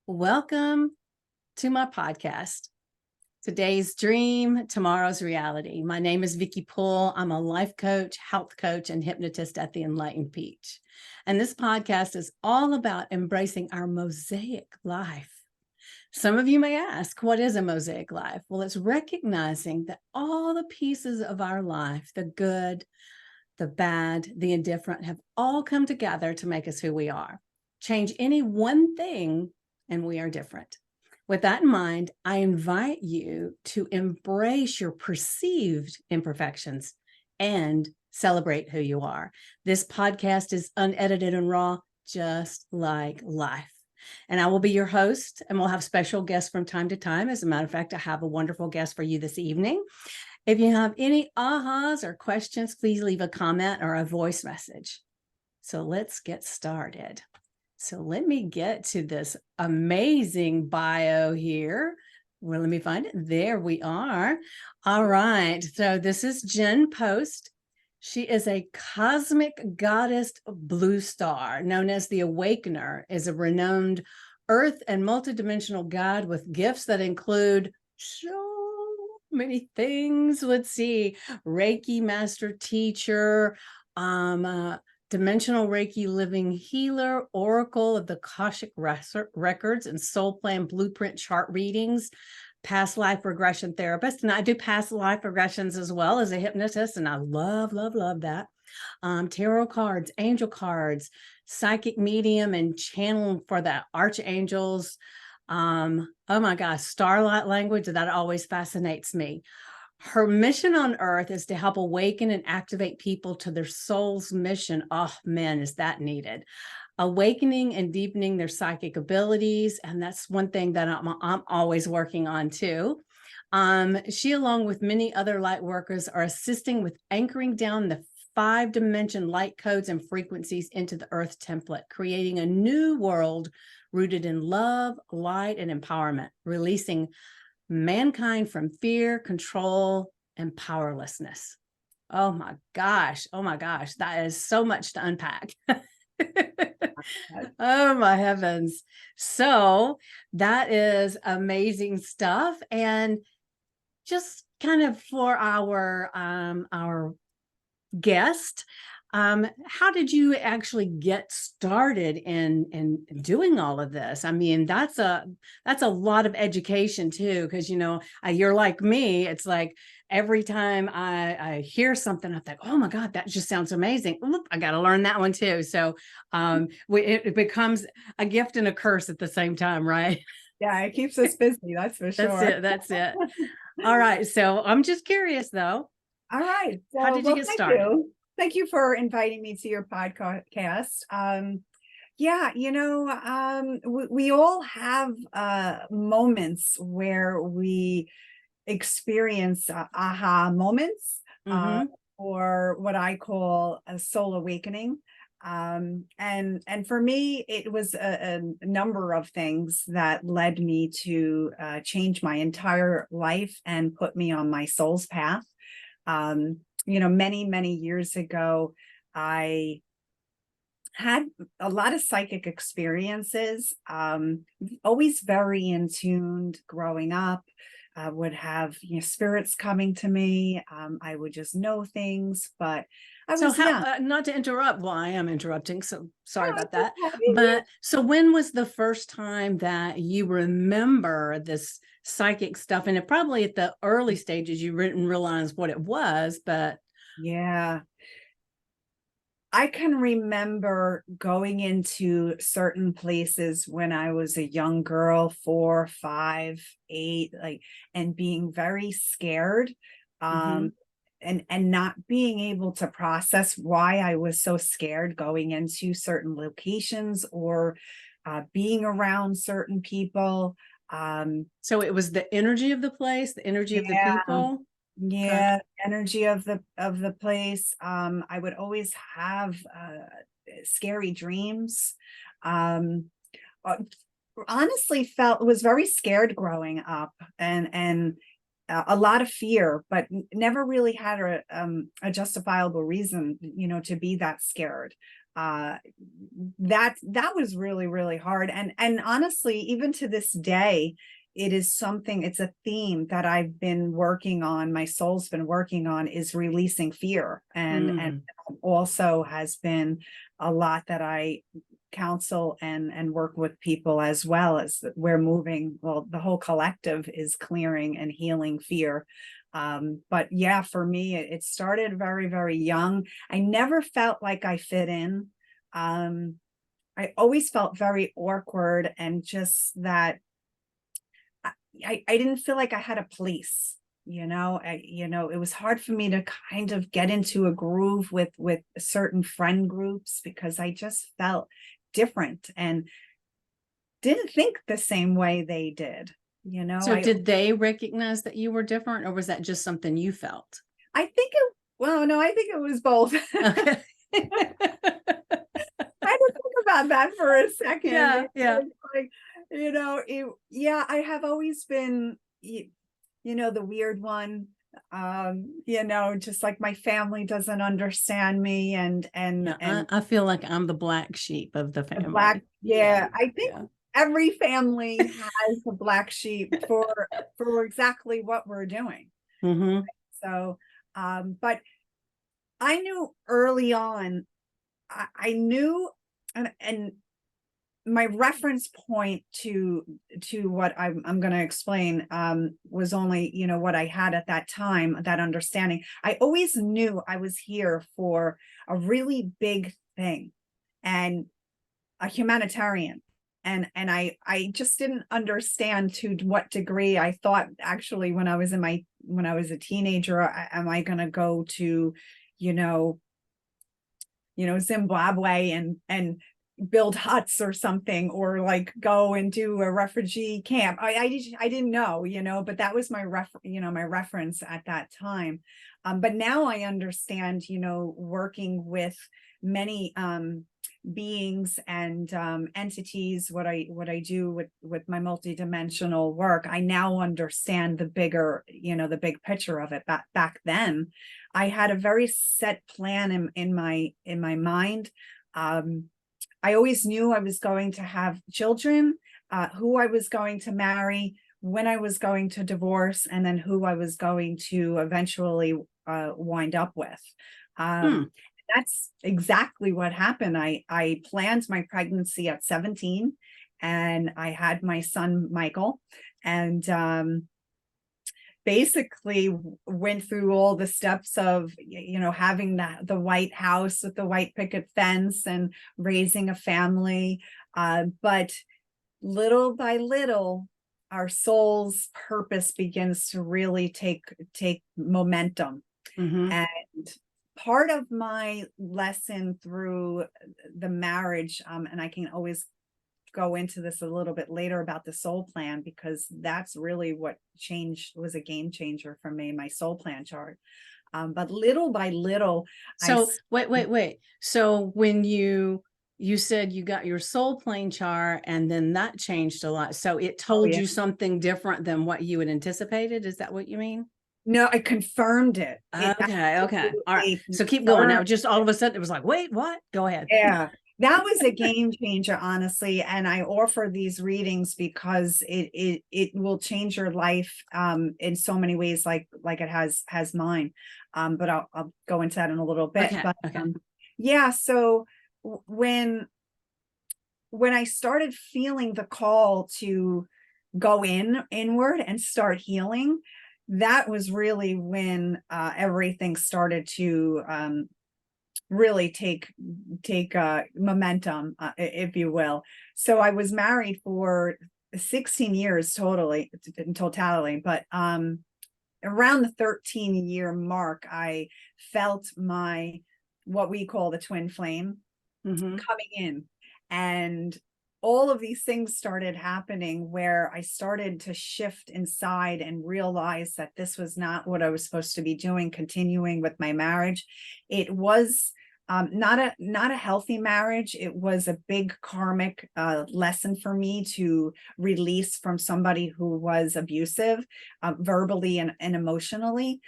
Welcome to my podcast. Today's dream, tomorrow's reality. My name is Vicki Poole. I'm a life coach, health coach, and hypnotist at the Enlightened Peach. And this podcast is all about embracing our mosaic life. Some of you may ask, what is a mosaic life? Well, it's recognizing that all the pieces of our life, the good, the bad, the indifferent, have all come together to make us who we are. Change any one thing and we are different. With that in mind, I invite you to embrace your perceived imperfections and celebrate who you are. This podcast is unedited and raw, just like life. And I will be your host, and we'll have special guests from time to time. As a matter of fact, I have a wonderful guest for you this evening. If you have any ahas or questions, please leave a comment or a voice message. So let's get started. So let me get to this amazing bio here. Well, let me find it. There we are. All right. So this is Jen Post. She is a Cosmic Goddess BlueStar, known as the Awakener, is a renowned Earth and Multidimensional guide with gifts that include so many things. Let's see. Reiki master teacher, dimensional Reiki living healer, oracle of the Akashic Records, and soul plan blueprint chart readings, past life regression therapist. And I do past life regressions as well as a hypnotist. And I love that. Tarot cards, angel cards, psychic medium, and channel for the archangels. Oh my gosh, starlight language, that always fascinates me. Her mission on Earth is to help awaken and activate people to their soul's mission. Oh man, is that needed. Awakening and deepening their psychic abilities. And that's one thing that I'm always working on too. She, along with many other light workers, are assisting with anchoring down the 5-dimension light codes and frequencies into the Earth template, creating a new world rooted in love, light, and empowerment, releasing mankind from fear, control, and powerlessness. Oh my gosh. That is so much to unpack. Oh my heavens. So that is amazing stuff. And just kind of for our guest, how did you actually get started in doing all of this? I mean, that's a lot of education too, because you're like me. It's like every time I hear something, I think, oh my God, that just sounds amazing. Oop, I got to learn that one too. So it becomes a gift and a curse at the same time, right? Yeah, it keeps us busy, that's for sure. That's it. All right. So I'm just curious though. All right. How did you get started? Thank you for inviting me to your podcast. We all have moments where we experience aha moments, or what I call a soul awakening. And for me, it was a number of things that led me to change my entire life and put me on my soul's path. Many years ago, I had a lot of psychic experiences, always very in tuned growing up. I would have spirits coming to me. I would just know things, but I was not to interrupt. Well, I am interrupting, so sorry about that. Okay. But so when was the first time that you remember this psychic stuff? And it probably at the early stages you didn't realize what it was, but yeah. I can remember going into certain places when I was a young girl, 4, 5, 8, and being very scared, and not being able to process why I was so scared going into certain locations or being around certain people. So it was the energy of the place, the energy of the people. Yeah, energy of the place. I would always have scary dreams. Honestly, was very scared growing up, and a lot of fear, but never really had a justifiable reason, to be that scared. that was really, really hard. And honestly, even to this day, it is something, it's a theme that I've been working on, my soul's been working on, is releasing fear. And also has been a lot that I counsel and work with people, as well as we're moving, well, the whole collective is clearing and healing fear. But yeah, for me, it started very, very young. I never felt like I fit in. I always felt very awkward, and just that I didn't feel like I had a place, it was hard for me to kind of get into a groove with certain friend groups, because I just felt different and didn't think the same way they did. So did they recognize that you were different, or was that just something you felt? I think well, no, I think it was both. Okay. I had to think about that for a second. Yeah. Like, I have always been, the weird one. Just like my family doesn't understand me, and I feel like I'm the black sheep of the the family. black, I think every family has a black sheep for exactly what we're doing. Mm-hmm. So, but I knew early on, I knew, and my reference point to what I'm going to explain was only, what I had at that time, that understanding. I always knew I was here for a really big thing, and a humanitarian. And I just didn't understand to what degree. I thought, actually, when I was a teenager, am I going to go to, Zimbabwe and build huts or something, or like go and do a refugee camp? I didn't know, but that was my reference at that time. But now I understand, working with many beings and entities, what I do with my multidimensional work. I now understand the bigger, the big picture of it. Back then, I had a very set plan in my mind. I always knew I was going to have children, who I was going to marry, when I was going to divorce, and then who I was going to eventually wind up with. That's exactly what happened. I planned my pregnancy at 17, and I had my son, Michael, and basically went through all the steps of, having the White House with the white picket fence and raising a family. But little by little, our soul's purpose begins to really take momentum. Mm-hmm. And part of my lesson through the marriage, and I can always go into this a little bit later about the soul plan, because that's really what was a game changer for me, my soul plan chart. But little by little. So wait. So when you said you got your soul plane chart, and then that changed a lot. So it told you something different than what you had anticipated. Is that what you mean? No, I confirmed it. Okay. All right. So keep going. Now, just all of a sudden it was like, wait, what? Go ahead. Yeah. That was a game changer, honestly. And I offer these readings because it will change your life in so many ways, like it has mine. But I'll go into that in a little bit. Okay. But Okay. yeah, so when I started feeling the call to go inward and start healing, that was really when everything started to really take momentum, if you will. So I was married for 16 years in totality, but around the 13-year mark, I felt what we call the twin flame coming in, and all of these things started happening, where I started to shift inside and realize that this was not what I was supposed to be doing, continuing with my marriage. It was not a healthy marriage. It was a big karmic lesson for me to release from somebody who was abusive, verbally and emotionally.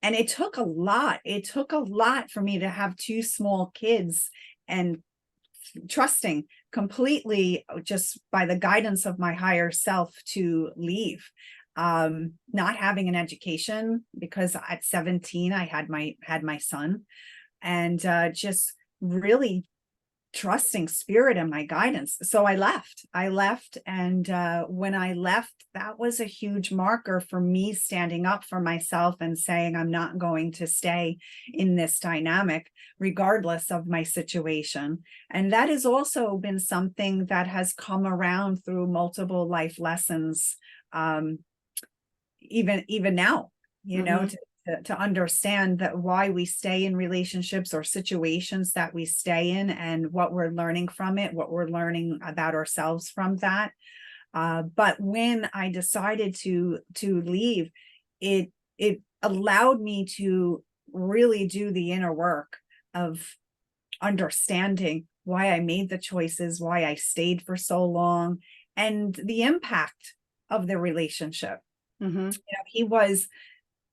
And it took a lot. It took a lot for me to have two small kids and trusting completely just by the guidance of my higher self to leave. Not having an education, because at 17 I had my son, and just really trusting spirit and my guidance. So I left. And when I left, that was a huge marker for me standing up for myself and saying, I'm not going to stay in this dynamic, regardless of my situation. And that has also been something that has come around through multiple life lessons, even now, you know, to understand that why we stay in relationships or situations that we stay in, and what we're learning from it, what we're learning about ourselves from that. But when I decided to leave, it allowed me to really do the inner work of understanding why I made the choices, why I stayed for so long, and the impact of the relationship. You know,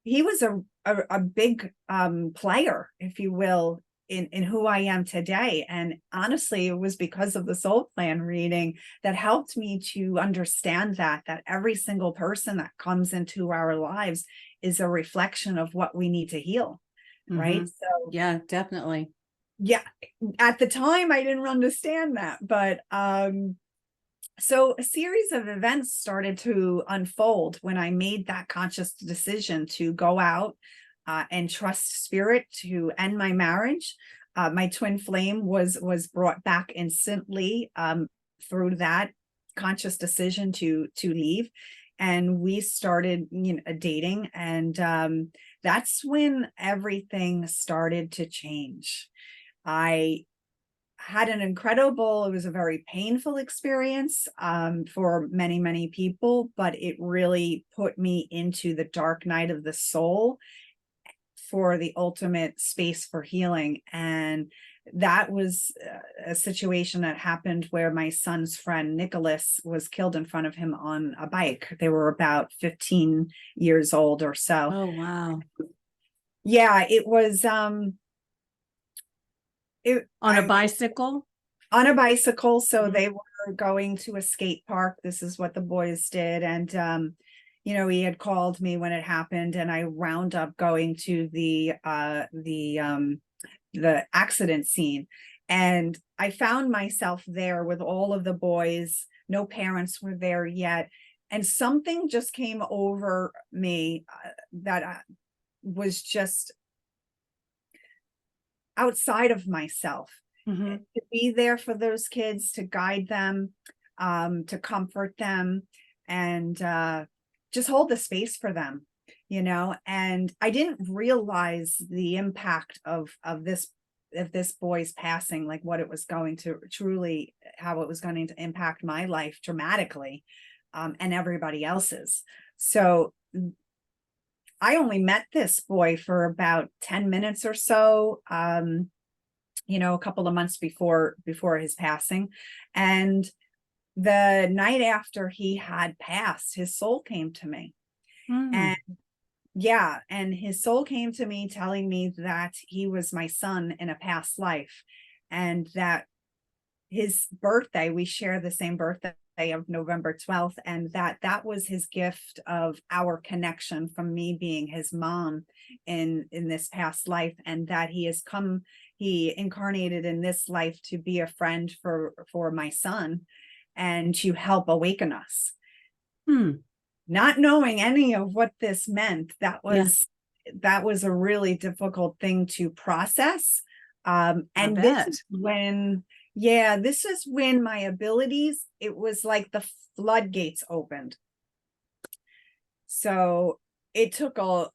he was a big player, if you will, in who I am today. And honestly, it was because of the soul plan reading that helped me to understand that every single person that comes into our lives is a reflection of what we need to heal. Right. So yeah, definitely. Yeah. At the time, I didn't understand that, but so a series of events started to unfold when I made that conscious decision to go out and trust spirit to end my marriage. My twin flame was brought back instantly through that conscious decision to leave, and we started, you know, dating, and that's when everything started to change. I had an incredible, it was a very painful experience for many, many people, but it really put me into the dark night of the soul for the ultimate space for healing. And that was a situation that happened where my son's friend Nicholas was killed in front of him on a bike. They were about 15 years old or so. Oh, wow. Yeah, it was on a bicycle. On a bicycle. So they were going to a skate park. This is what the boys did. And you know, he had called me when it happened, and I wound up going to the accident scene. And I found myself there with all of the boys. No parents were there yet. And something just came over me that was just outside of myself. To be there for those kids, to guide them, to comfort them, and just hold the space for them, you know. And I didn't realize the impact of this boy's passing, like what it was going to truly, how it was going to impact my life dramatically, and everybody else's. So I only met this boy for about 10 minutes or so, you know, a couple of months before his passing. And the night after he had passed, his soul came to me. And yeah, and his soul came to me telling me that he was my son in a past life, and that his birthday, we share the same birthday of November 12th, and that was his gift of our connection from me being his mom in this past life, and that he incarnated in this life to be a friend for my son and to help awaken us. Not knowing any of what this meant, that was a really difficult thing to process. And this is when my abilities, it was like the floodgates opened. So it took a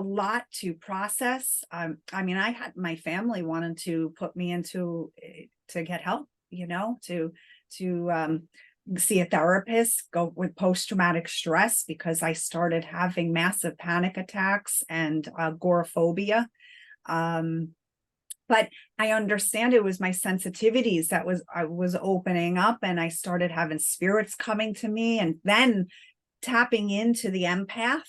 lot to process. I mean, I had, my family wanted to put me into to get help, you know, to see a therapist, go with post-traumatic stress, because I started having massive panic attacks and agoraphobia. But I understand it was my sensitivities that I was opening up, and I started having spirits coming to me, and then tapping into the empath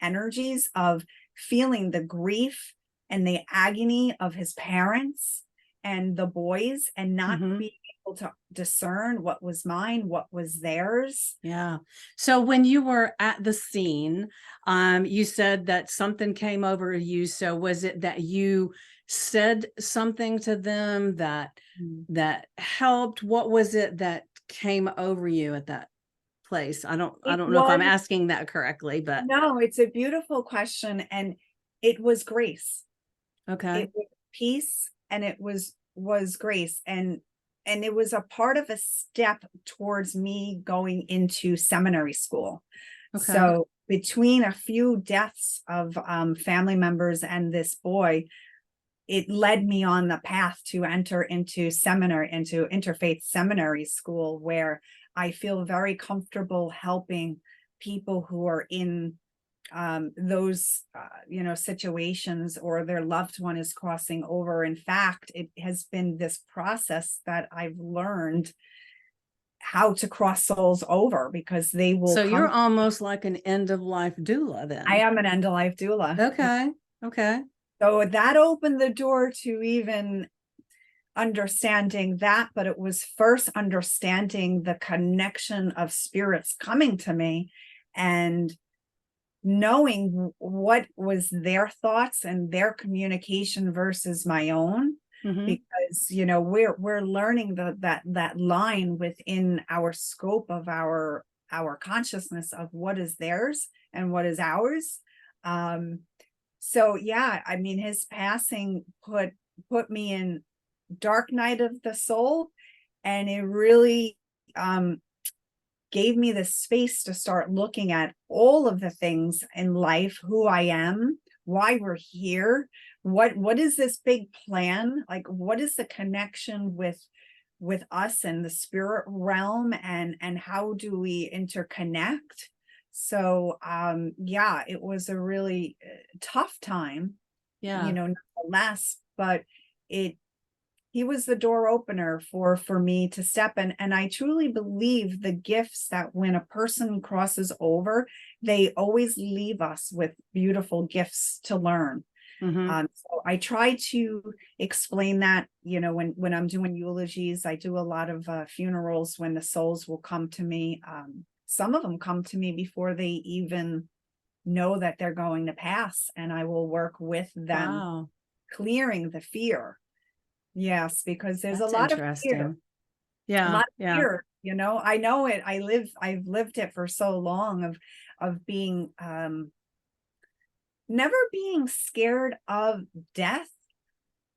energies of feeling the grief and the agony of his parents and the boys, and not being able to discern what was mine, what was theirs. Yeah. So when you were at the scene, you said that something came over you. So was it that you said something to them that helped? What was it that came over you at that place? I don't know if I'm asking that correctly, but no, it's a beautiful question, and it was grace. okay. It was peace, and it was grace, and it was a part of a step towards me going into seminary school. Okay. So between a few deaths of family members and this boy, it led me on the path to enter into seminary, into interfaith seminary school, where I feel very comfortable helping people who are in those situations, or their loved one is crossing over. In fact, it has been this process that I've learned how to cross souls over, because they will So you're almost like an end of life doula then. I am an end of life doula. Okay. So that opened the door to even understanding that, but it was first understanding the connection of spirits coming to me and knowing what was their thoughts and their communication versus my own. Because we're learning that line within our scope of our consciousness of what is theirs and what is ours. So yeah, I mean, his passing put me in dark night of the soul, and it really gave me the space to start looking at all of the things in life, who I am, why we're here, what is this big plan, like what is the connection with us and the spirit realm, and how do we interconnect. So yeah, it was a really tough time, nonetheless, but he was the door opener for me to step in. And I truly believe the gifts that when a person crosses over, they always leave us with beautiful gifts to learn. So I try to explain that, when I'm doing eulogies. I do a lot of funerals when the souls will come to me. Some of them come to me before they even know that they're going to pass, and I will work with them, clearing the fear. Yes, because there's That's a lot interesting. of fear. Yeah. A lot of fear, I know it. I've lived it for so long of being never being scared of death,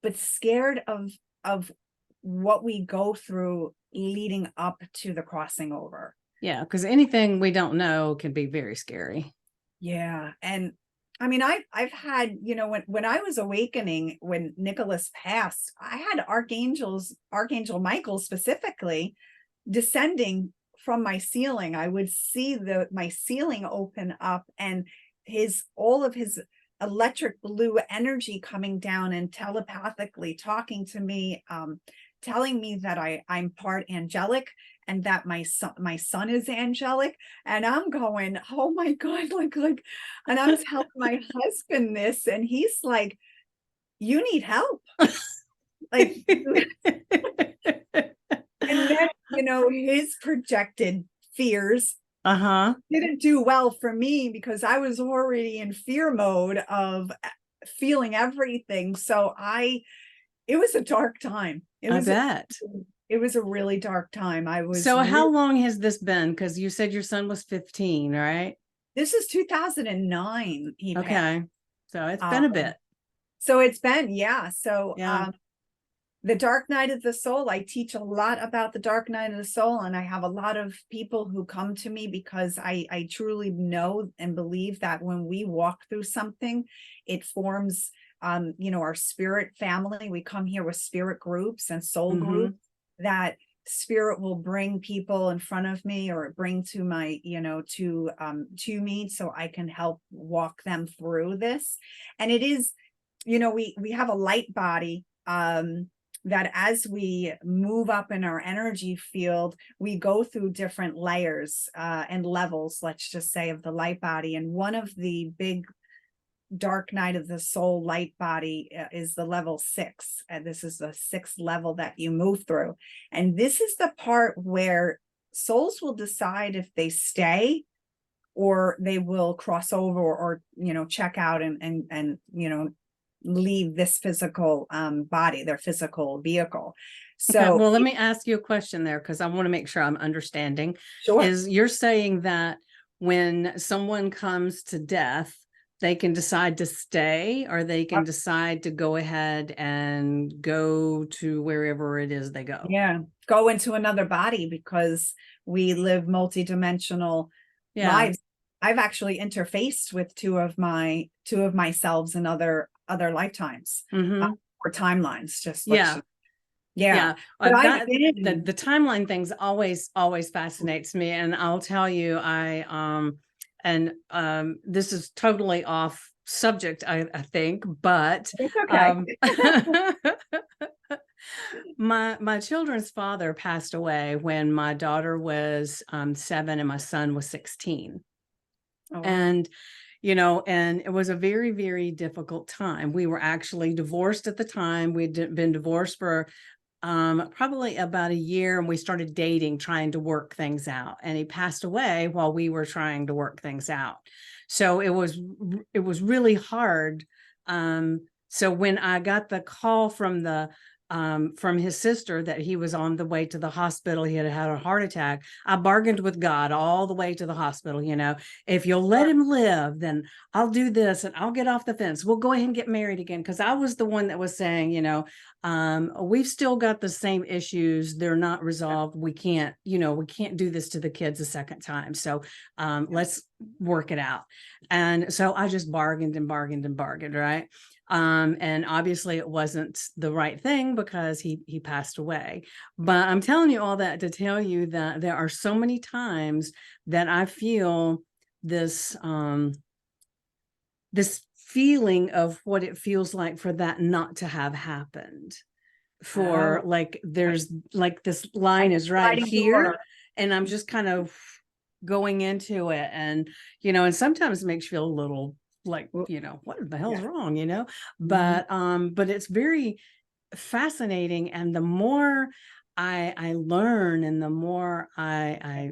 but scared of what we go through leading up to the crossing over. Yeah, because anything we don't know can be very scary. Yeah. And I mean, I've had, when I was awakening, when Nicholas passed, I had Archangel Michael specifically, descending from my ceiling. I would see my ceiling open up, and all of his electric blue energy coming down and telepathically talking to me, telling me that I'm part angelic, and that my son is angelic. And I'm going, oh my God, like, and I'm telling my husband this, and he's like, you need help. Like, and then, his projected fears didn't do well for me, because I was already in fear mode of feeling everything. So it was a dark time. I bet. It was a really dark time. So how long has this been? Because you said your son was 15, right? This is 2009. Okay. So it's been a bit. So it's been, yeah. So the dark night of the soul, I teach a lot about the dark night of the soul, and I have a lot of people who come to me because I truly know and believe that when we walk through something, it forms our spirit family. We come here with spirit groups and soul groups, that spirit will bring people in front of me, or bring to my, to me, so I can help walk them through this. And it is, we have a light body, that as we move up in our energy field, we go through different layers and levels, let's just say, of the light body. And one of the big dark night of the soul light body is the level 6, and this is the 6th level that you move through. And this is the part where souls will decide if they stay or they will cross over, or check out and leave this physical body, their physical vehicle. So okay, well, let me ask you a question there, because I want to make sure I'm understanding. sure. Is you're saying that when someone comes to death, they can decide to stay, or they can decide to go ahead and go to wherever it is they go? Yeah, go into another body, because we live multidimensional lives. I've actually interfaced with two of my selves in other lifetimes, or timelines. Just yeah. But That the timeline things always fascinates me, and I'll tell you, this is totally off subject, I think, but it's okay. my children's father passed away when my daughter was 7 and my son was 16. Oh, wow. And and it was a very, very difficult time. We were actually divorced at the time. We'd been divorced for probably about a year, and we started dating, trying to work things out. And he passed away while we were trying to work things out. So it was really hard. So when I got the call from his sister that he was on the way to the hospital, he had had a heart attack, I bargained with God all the way to the hospital. If you'll let him live, then I'll do this and I'll get off the fence. We'll go ahead and get married again. Because I was the one that was saying, we've still got the same issues. They're not resolved. We can't do this to the kids a second time. So let's work it out. And so I just bargained and bargained and bargained, right? And obviously it wasn't the right thing, because he passed away. But I'm telling you all that to tell you that there are so many times that I feel this this feeling of what it feels like for that not to have happened. For like, there's like this line is right here, and I'm just kind of going into it, and and sometimes it makes you feel a little like, what the hell's wrong, but it's very fascinating. And the more I learn, and the more I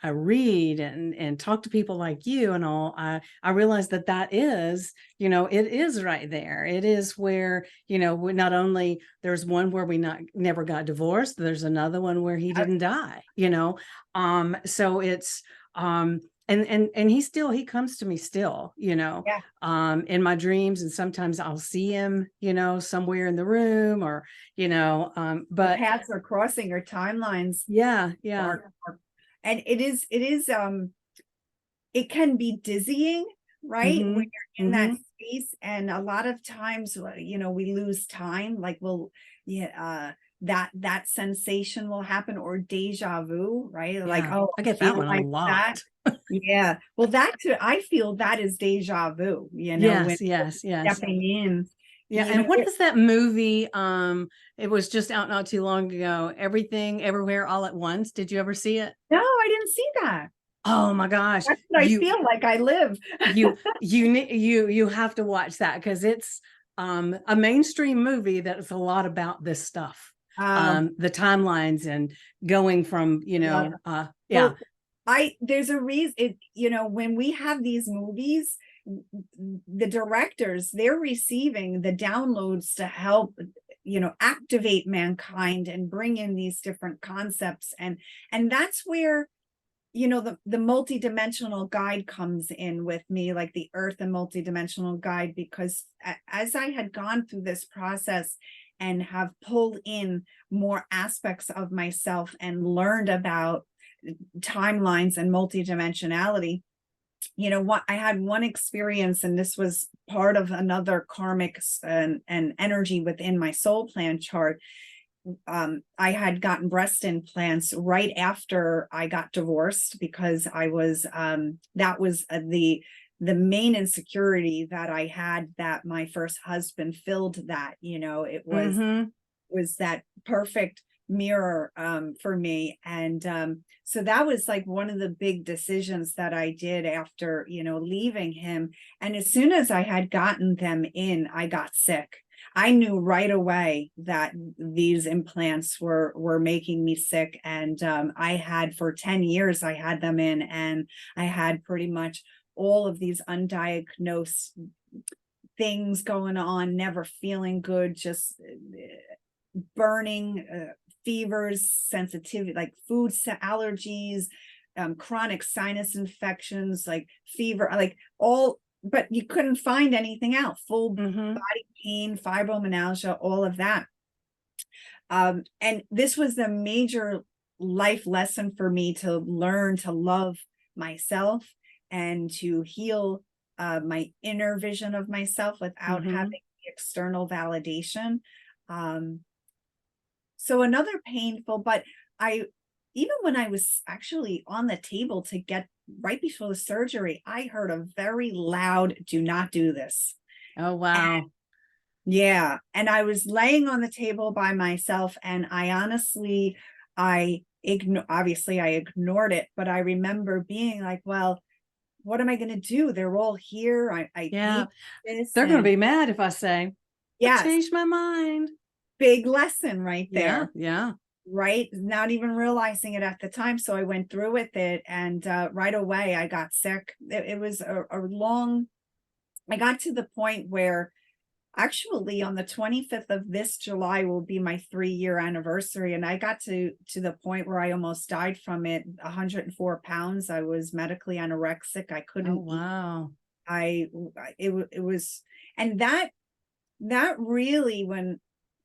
read and talk to people like you and all, I realize that is, it is right there. It is where, we not only, there's one where we never got divorced, there's another one where he didn't die, so it's, and he comes to me still, in my dreams, and sometimes I'll see him, somewhere in the room, or, but paths are crossing, or timelines. Yeah. And it can be dizzying, right? When you're in that space. And a lot of times, we lose time, like that sensation will happen, or deja vu, right? Like, I get that one a lot. Yeah. Well, I feel that is deja vu, Yes. stepping in. Yeah. And what is that movie? It was just out not too long ago. Everything, Everywhere, All at Once. Did you ever see it? No, I didn't see that. Oh my gosh. That's what I feel like I live. you have to watch that, because it's a mainstream movie that's a lot about this stuff. The timelines and going from, Well, there's a reason, when we have these movies, the directors, they're receiving the downloads to help, activate mankind and bring in these different concepts. And that's where, the multidimensional guide comes in with me, like the Earth and Multidimensional guide, because as I had gone through this process and have pulled in more aspects of myself and learned about timelines and multidimensionality, I had one experience, and this was part of another karmic and energy within my soul plan chart. I had gotten breast implants right after I got divorced, because I was that was the main insecurity that I had, that my first husband filled that, it was that perfect mirror for me. And so that was like one of the big decisions that I did after, leaving him. And as soon as I had gotten them in, I got sick. I knew right away that these implants were making me sick. And I had, for 10 years, I had them in, and I had pretty much all of these undiagnosed things going on, never feeling good, just burning, fevers, sensitivity, like food allergies, chronic sinus infections, like fever, like all, but you couldn't find anything else. Full body pain, fibromyalgia, all of that. And this was a major life lesson for me, to learn to love myself and to heal my inner vision of myself without having the external validation. So another painful, but even when I was actually on the table to get right before the surgery, I heard a very loud, "Do not do this." Oh, wow. And, yeah. And I was laying on the table by myself, and I honestly, obviously I ignored it, but I remember being like, well, what am I going to do? They're all here. I Yeah. hate this. They're going to be mad if I say, I Yes, changed my mind. big lesson right there. Yeah. Right? Not even realizing it at the time. So I went through with it, and right away I got sick. It was a long, I got to the point where actually on the 25th of this July will be my 3-year anniversary. And I got to the point where I almost died from it. 104 pounds. I was medically anorexic. I couldn't Oh, wow. eat. It was, and that really, when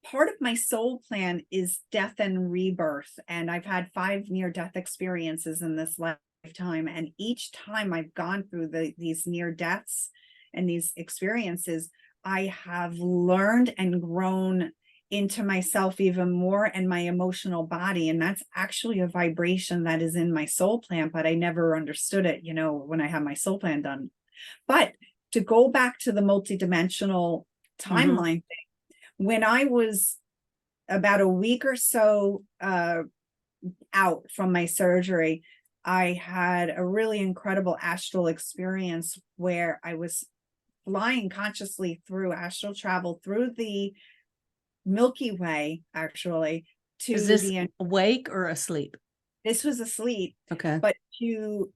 part of my soul plan is death and rebirth, and I've had 5 near-death experiences in this lifetime, and each time I've gone through these near deaths and these experiences, I have learned and grown into myself even more, and my emotional body. And that's actually a vibration that is in my soul plan, but I never understood it, when I had my soul plan done. But to go back to the multidimensional timeline thing, when I was about a week or so out from my surgery, I had a really incredible astral experience where I was flying consciously through astral travel through the Milky Way, actually, Is to this awake or asleep? This was asleep. Okay. But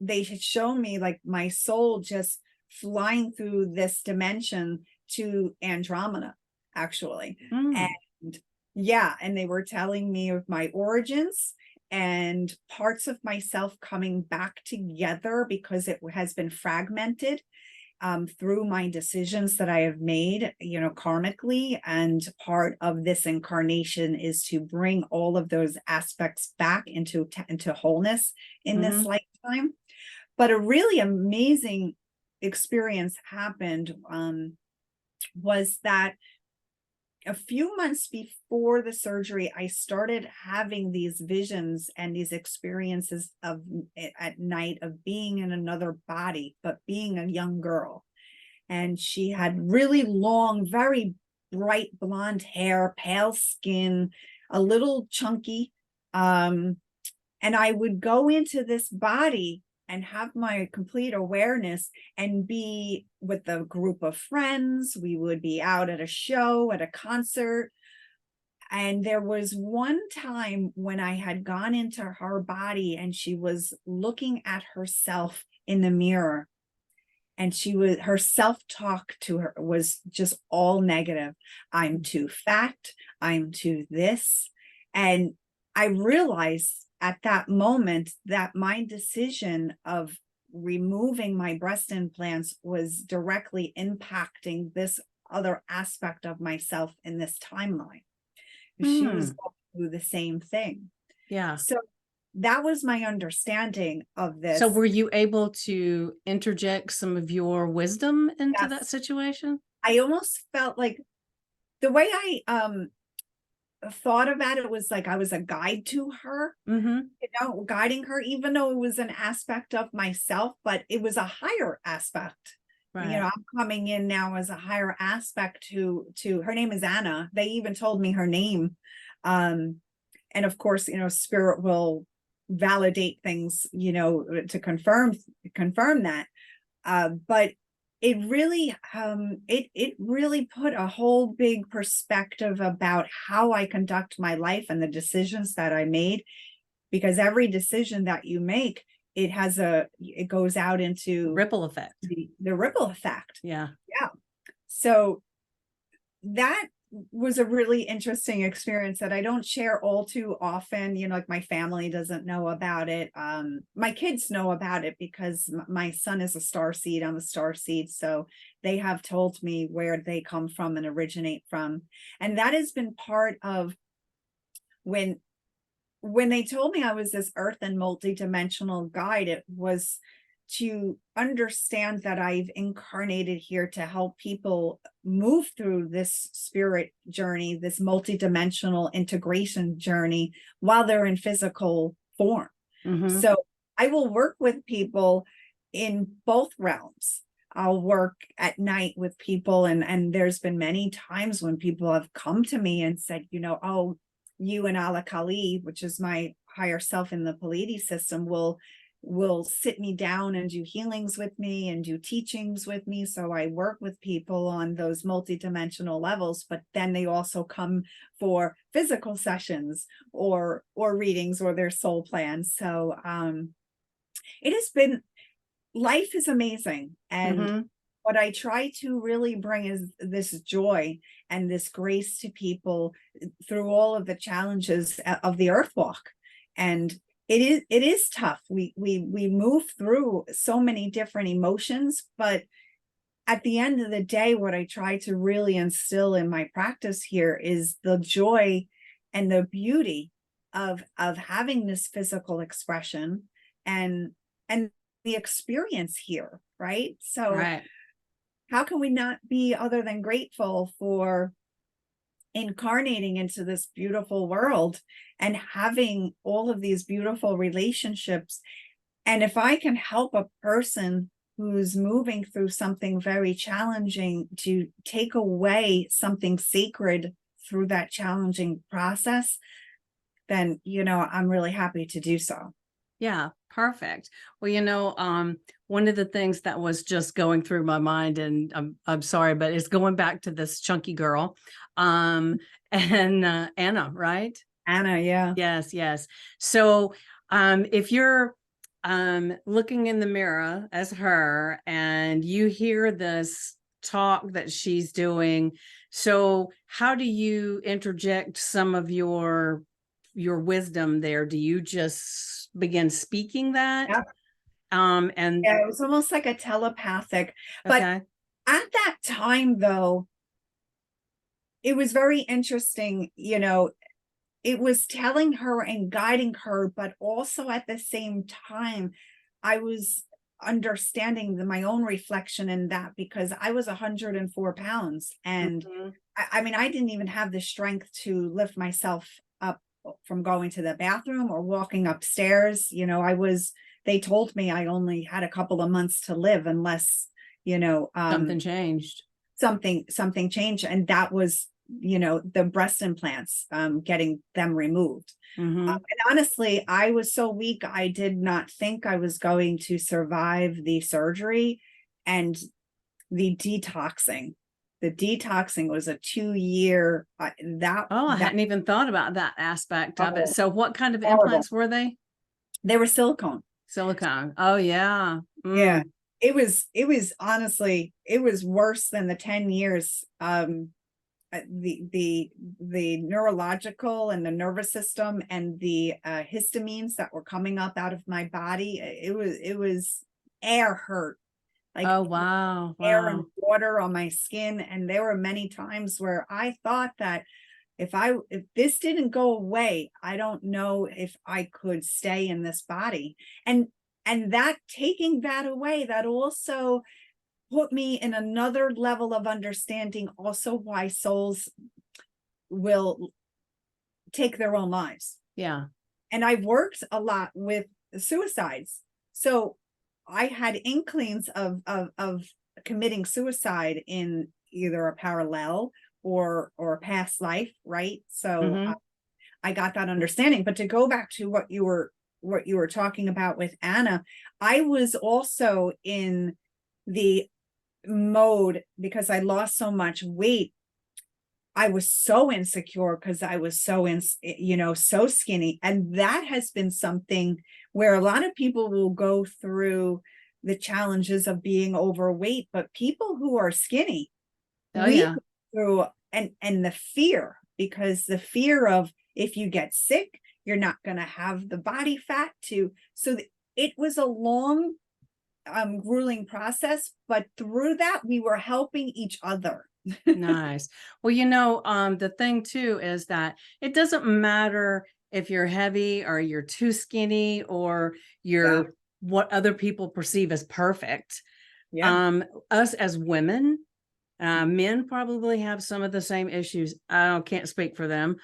they had shown me like my soul just flying through this dimension to Andromeda, actually. And yeah, and they were telling me of my origins and parts of myself coming back together, because it has been fragmented through my decisions that I have made, karmically. And part of this incarnation is to bring all of those aspects back into wholeness in this lifetime. But a really amazing experience happened, was that a few months before the surgery, I started having these visions and these experiences at night of being in another body, but being a young girl. And she had really long, very bright blonde hair, pale skin, a little chunky. And I would go into this body and have my complete awareness and be with a group of friends. We would be out at a show, at a concert. And there was one time when I had gone into her body, and she was looking at herself in the mirror. And her self-talk to her was just all negative. I'm too fat. I'm too this. And I realized at that moment that my decision of removing my breast implants was directly impacting this other aspect of myself in this timeline. She was going through the same thing. Yeah. So that was my understanding of this. So were you able to interject some of your wisdom into that situation? I almost felt like the way I thought about it was like I was a guide to her, guiding her, even though it was an aspect of myself, but it was a higher aspect. Right. I'm coming in now as a higher aspect to her name is Anna. They even told me her name. And of course, spirit will validate things, to confirm that. But it really, it really put a whole big perspective about how I conduct my life and the decisions that I made, because every decision that you make, it goes out into Ripple effect. the ripple effect. Yeah. Yeah. So that was a really interesting experience that I don't share all too often. Like my family doesn't know about it. My kids know about it because my son is a star seed. I'm a star seed. So they have told me where they come from and originate from. And that has been part of when they told me I was this Earth and Multidimensional guide. It was to understand that I've incarnated here to help people move through this spirit journey, this multidimensional integration journey while they're in physical form. Mm-hmm. So I will work with people in both realms. I'll work at night with people, and there's been many times when people have come to me and said, oh, you and Ala Kali, which is my higher self in the Pleiades system, will sit me down and do healings with me and do teachings with me. So I work with people on those multidimensional levels, but then they also come for physical sessions or readings or their soul plans. So it has been, life is amazing. And Mm-hmm. what I try to really bring is this joy and this grace to people through all of the challenges of the earth walk. And it is tough. We move through so many different emotions, but at the end of the day, what I try to really instill in my practice here is the joy and the beauty of having this physical expression and the experience here, right? So Right. how can we not be other than grateful for incarnating into this beautiful world and having all of these beautiful relationships? And if I can help a person who's moving through something very challenging to take away something sacred through that challenging process, then, I'm really happy to do so. Yeah, perfect. Well, one of the things that was just going through my mind, and I'm sorry, but it's going back to this chunky girl, and Anna, right? Anna, yeah. Yes, yes. So, if you're looking in the mirror as her and you hear this talk that she's doing, so how do you interject some of your wisdom there? Do you just begin speaking that? Yeah. And Yeah, it was almost like a telepathic, but okay. at that time though, it was very interesting, it was telling her and guiding her, but also at the same time, I was understanding my own reflection in that, because I was 104 pounds. And Mhm. I mean, I didn't even have the strength to lift myself up from going to the bathroom or walking upstairs. They told me I only had a couple of months to live unless, Something changed. something changed. And that was, the breast implants, getting them removed. Mm-hmm. And honestly, I was so weak, I did not think I was going to survive the surgery and the detoxing. The detoxing was a 2-year, I hadn't even thought about that aspect of it. oh, So what kind of horrible. implants were they? They were silicone. Silicone. Oh yeah. Yeah. It was honestly, it was worse than the 10 years. The neurological and the nervous system and the histamines that were coming up out of my body, it was air hurt, like Oh wow. air and Wow. water on my skin. And there were many times where I thought that if this didn't go away, I don't know if I could stay in this body. And that taking that away, that also put me in another level of understanding also why souls will take their own lives. Yeah. And I've worked a lot with suicides. So I had inklings of committing suicide in either a parallel or a past life, right? So Mm-hmm. I got that understanding. But to go back to what you were talking about with Anna, I was also in the mode, because I lost so much weight. I was so insecure because I was so so skinny. And that has been something where a lot of people will go through the challenges of being overweight, but people who are skinny, Oh we yeah. go through, and the fear, because the fear of, if you get sick, you're not going to have the body fat to, it was a long, grueling process, but through that, we were helping each other. Nice. Well, the thing too is that it doesn't matter if you're heavy or you're too skinny or Yeah. you're what other people perceive as perfect. Yeah. Us as women, men probably have some of the same issues. I can't speak for them.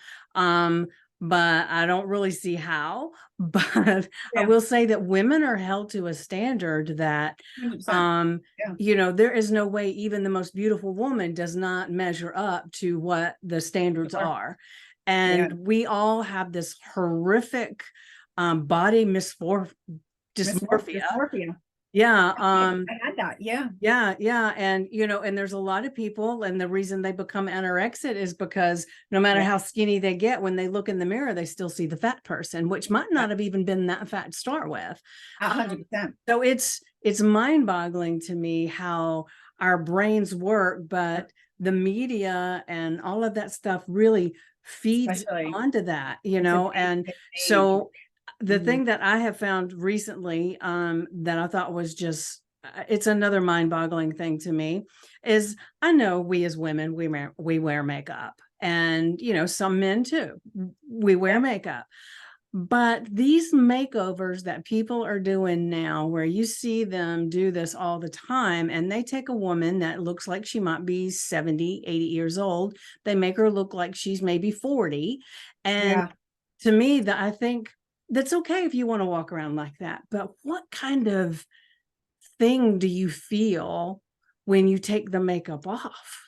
But I don't really see how. But I Yeah. will say that women are held to a standard that 100%. Yeah. there is no way even the most beautiful woman does not measure up to what the standards Sure. are. Yeah. And we all have this horrific body dysmorphia. Dysmorphia. Yeah. I had that. Yeah. Yeah, yeah. And and there's a lot of people, and the reason they become anorexic is because no matter Yeah. how skinny they get, when they look in the mirror, they still see the fat person, which might Yeah. not have even been that fat to start with. 100%. So it's mind-boggling to me how our brains work, but the media and all of that stuff really feeds Especially, onto that, it's a and big age. so the Mhm. thing that I have found recently, that I thought was just it's another mind-boggling thing to me, is I know we as women, we wear makeup, and some men too. We wear Yeah. makeup. But these makeovers that people are doing now, where you see them do this all the time, and they take a woman that looks like she might be 70, 80 years old, they make her look like she's maybe 40. And Yeah. to me, that I think that's okay if you want to walk around like that. But what kind of thing do you feel when you take the makeup off?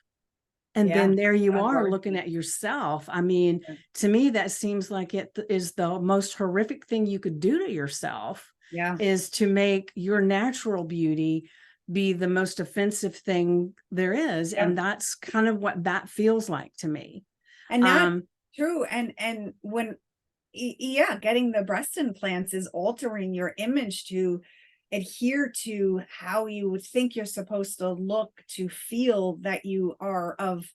And Yeah. then there you are looking Unworthy. at yourself. I mean, Yeah. to me, that seems like it is the most horrific thing you could do to yourself, Yeah. is to make your natural beauty be the most offensive thing there is. Yeah. And that's kind of what that feels like to me. And that's Um, true. And when, yeah, getting the breast implants is altering your image to adhere to how you would think you're supposed to look, to feel that you are of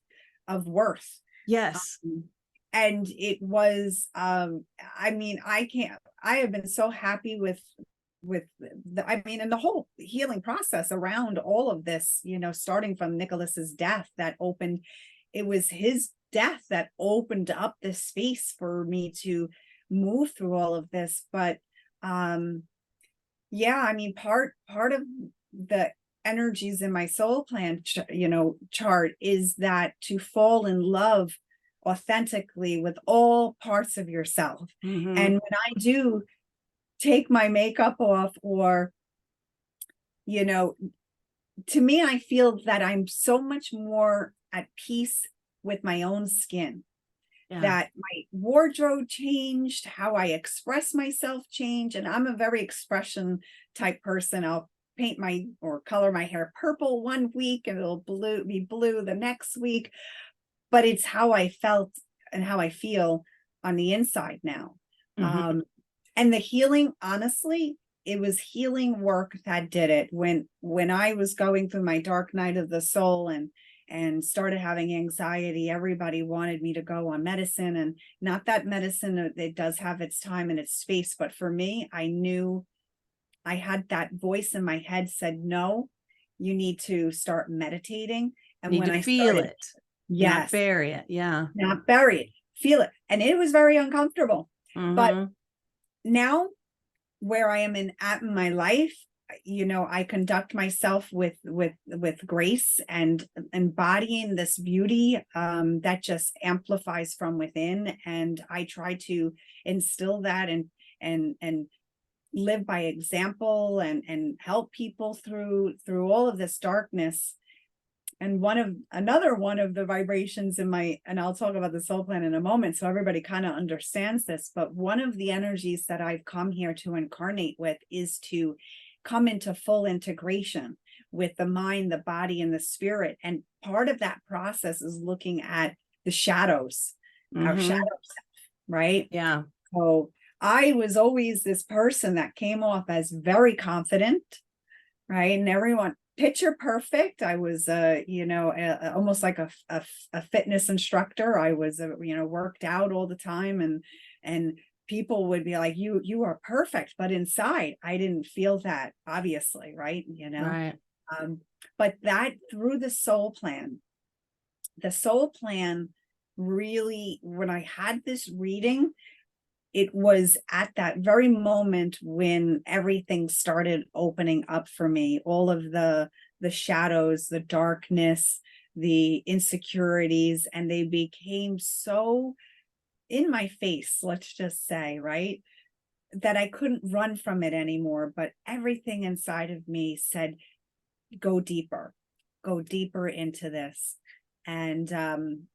worth. yes. Um, and it was, I mean, I have been so happy with and the whole healing process around all of this, starting from Nicholas's death, it was his death that opened up this space for me to move through all of this. But yeah, I mean, part of the energies in my soul plan chart is that to fall in love authentically with all parts of yourself. Mhm. And when I do take my makeup off, or you know to me, I feel that I'm so much more at peace with my own skin, Yeah. that my wardrobe changed, how I express myself changed. And I'm a very expression type person. I'll paint my or color my hair purple one week and it'll be blue the next week. But it's how I felt and how I feel on the inside now. Mhm. And the healing, honestly, it was healing work that did it. When I was going through my dark night of the soul and started having anxiety, everybody wanted me to go on medicine. And not that medicine, it does have its time and its space, but for me, I knew I had that voice in my head said, no, you need to start meditating. And Need when to I feel started, it, not yes, bury it. Yeah. not bury it, feel it. And it was very uncomfortable. But Mhm. now, where I am at in my life, I conduct myself with grace and embodying this beauty that just amplifies from within. And I try to instill that and live by example and help people through all of this darkness. And another one of the vibrations in my, and I'll talk about the soul plan in a moment, so everybody kind of understands this, but one of the energies that I've come here to incarnate with is to come into full integration with the mind, the body, and the spirit. And part of that process is looking at the shadows, our shadow self, right? Yeah. So I was always this person that came off as very confident, right? And everyone, picture perfect. I was, almost like a fitness instructor. I was, worked out all the time, and people would be like, you are perfect. But inside, I didn't feel that, obviously, right? Right. But that through the soul plan really, when I had this reading, it was at that very moment when everything started opening up for me. All of the shadows, the darkness, the insecurities, and they became so in my face, let's just say, right? That I couldn't run from it anymore. But everything inside of me said, go deeper into this. And, I'm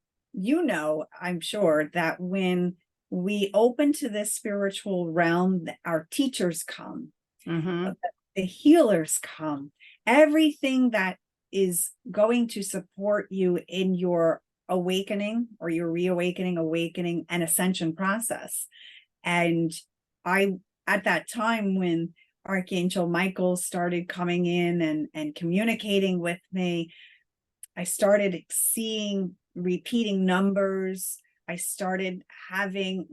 sure that when we open to this spiritual realm, our teachers come, the healers come, everything that is going to support you in your awakening or your reawakening, awakening, and ascension process. And at that time when Archangel Michael started coming in and communicating with me, I started seeing repeating numbers. I started having,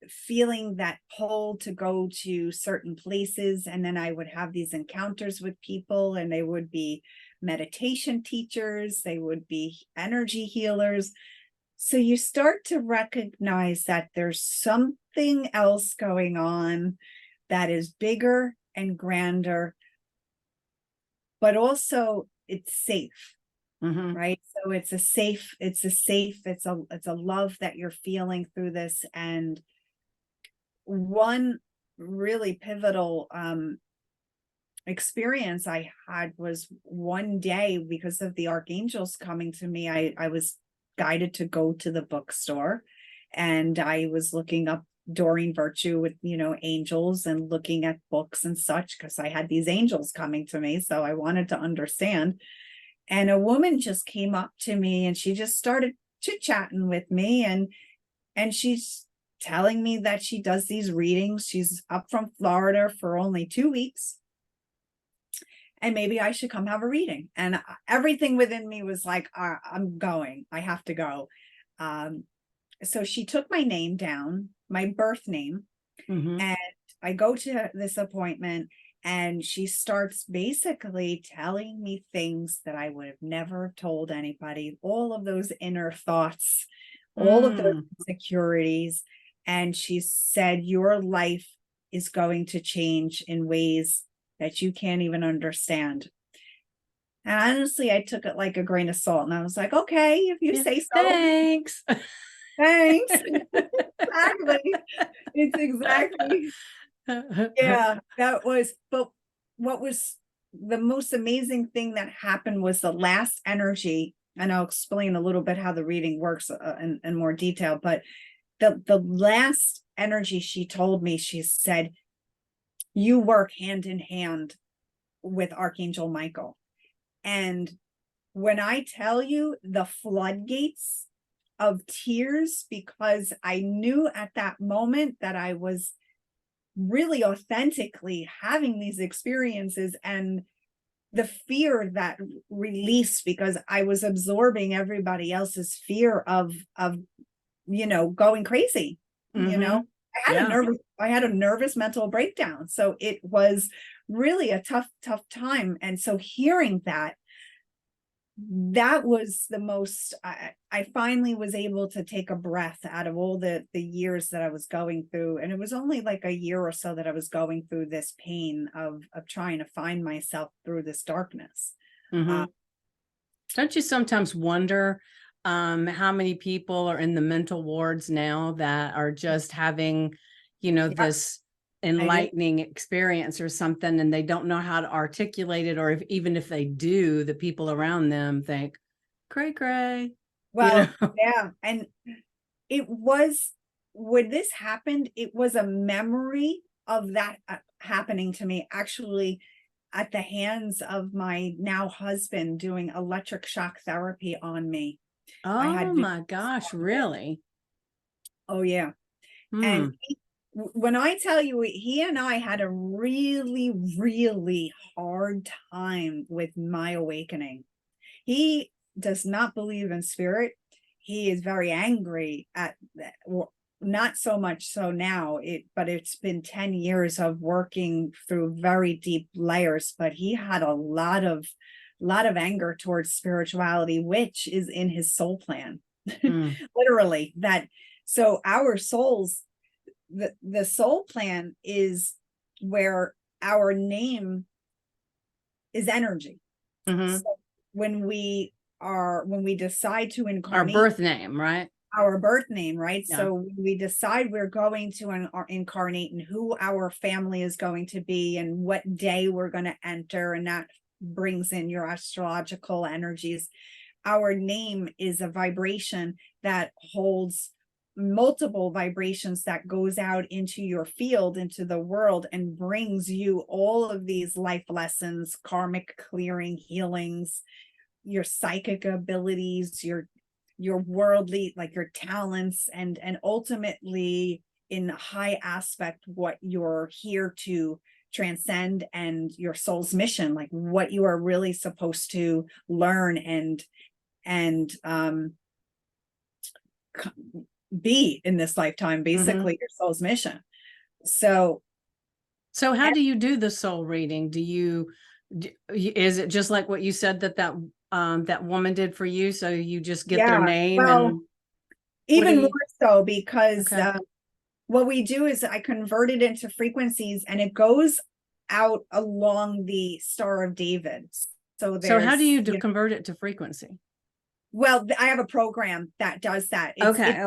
feeling that pull to go to certain places. And then I would have these encounters with people, and they would be meditation teachers, they would be energy healers. So you start to recognize that there's something else going on that is bigger and grander, but also it's safe. Right. So it's a love that you're feeling through this. And one really pivotal experience I had was one day, because of the archangels coming to me, I was guided to go to the bookstore, and I was looking up Doreen Virtue with, angels, and looking at books and such, because I had these angels coming to me. So I wanted to understand. And a woman just came up to me, and she just started chit-chatting with me, and she's telling me that she does these readings. She's up from Florida for only 2 weeks, and maybe I should come have a reading. And everything within me was like, I'm going, I have to go. So she took my name down, my birth name, and I go to this appointment, and she starts basically telling me things that I would have never told anybody, all of those inner thoughts, all of those insecurities. And she said, your life is going to change in ways that you can't even understand. And honestly, I took it like a grain of salt, and I was like, okay, if you say so. Thanks. Thanks. Exactly. It's exactly. Yeah, that was, but what was the most amazing thing that happened was the last energy, and I'll explain a little bit how the reading works in more detail, but the last energy she told me, she said, you work hand in hand with Archangel Michael. And when I tell you the floodgates of tears, because I knew at that moment that I was really authentically having these experiences, and the fear that released, because I was absorbing everybody else's fear of going crazy. I had a nervous mental breakdown. So it was really a tough time. And so hearing that was the most, I finally was able to take a breath out of all the years that I was going through. And it was only like a year or so that I was going through this pain of trying to find myself through this darkness. Don't you sometimes wonder how many people are in the mental wards now that are just having, this enlightening experience or something, and they don't know how to articulate it, or even if they do, the people around them think, cray cray. Well, yeah. And it was, when this happened, it was a memory of that happening to me, actually, at the hands of my now husband doing electric shock therapy on me. I Oh had my gosh, really? Oh yeah. Hmm. And when I tell you, he and I had a really, really hard time with my awakening. He does not believe in spirit. He is very angry at that. Well, not so much so now, but it's been 10 years of working through very deep layers, but he had a lot of anger towards spirituality, which is in his soul plan. Hmm. Literally, that. So our souls, the soul plan is where our name is energy. Mm-hmm. So when we decide to Our incarnate, birth name, right? our birth name, right? Yeah. So when we decide we're going to incarnate, and who our family is going to be, and what day we're going to enter, and that brings in your astrological energies. Our name is a vibration that holds multiple vibrations that goes out into your field, into the world, and brings you all of these life lessons, karmic clearing, healings, your psychic abilities, your worldly, like your talents, and ultimately, in high aspect, what you're here to transcend, and your soul's mission, like what you are really supposed to learn and be in this lifetime, basically. Your soul's mission. So how do you do the soul reading? Is it just like what you said that woman did for you? So you just get their yeah, name well, and even more so, because okay. what we do is I convert it into frequencies, and it goes out along the Star of David. So So how do there's, you convert it to frequency? well, I have a program that does that. Okay.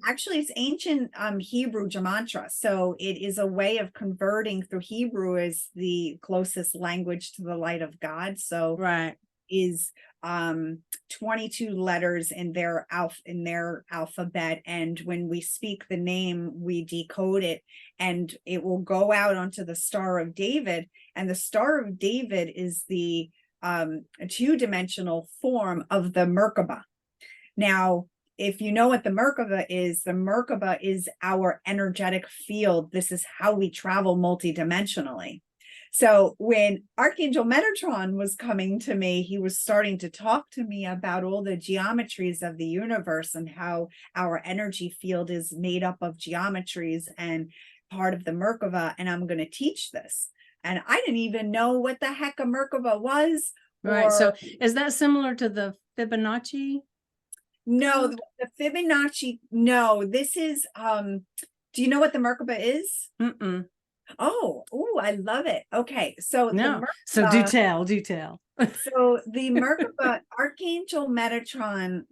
Actually, it's ancient Hebrew gematria. So it is a way of converting through Hebrew, is the closest language to the light of God. So Right. is 22 letters in their alphabet, and when we speak the name, we decode it, and it will go out onto the Star of David. And the Star of David is the two-dimensional form of the Merkaba. Now, if you know what the Merkaba is our energetic field. This is how we travel multidimensionally. So when Archangel Metatron was coming to me, he was starting to talk to me about all the geometries of the universe, and how our energy field is made up of geometries and part of the Merkaba. And I'm going to teach this. And I didn't even know what the heck a Merkaba was. Right. So is that similar to the Fibonacci? No, the Fibonacci. No, this is, do you know what the Merkaba is? Mm-mm. Oh, I love it. Okay. So No. the So do tell. so the Merkaba, Archangel Metatron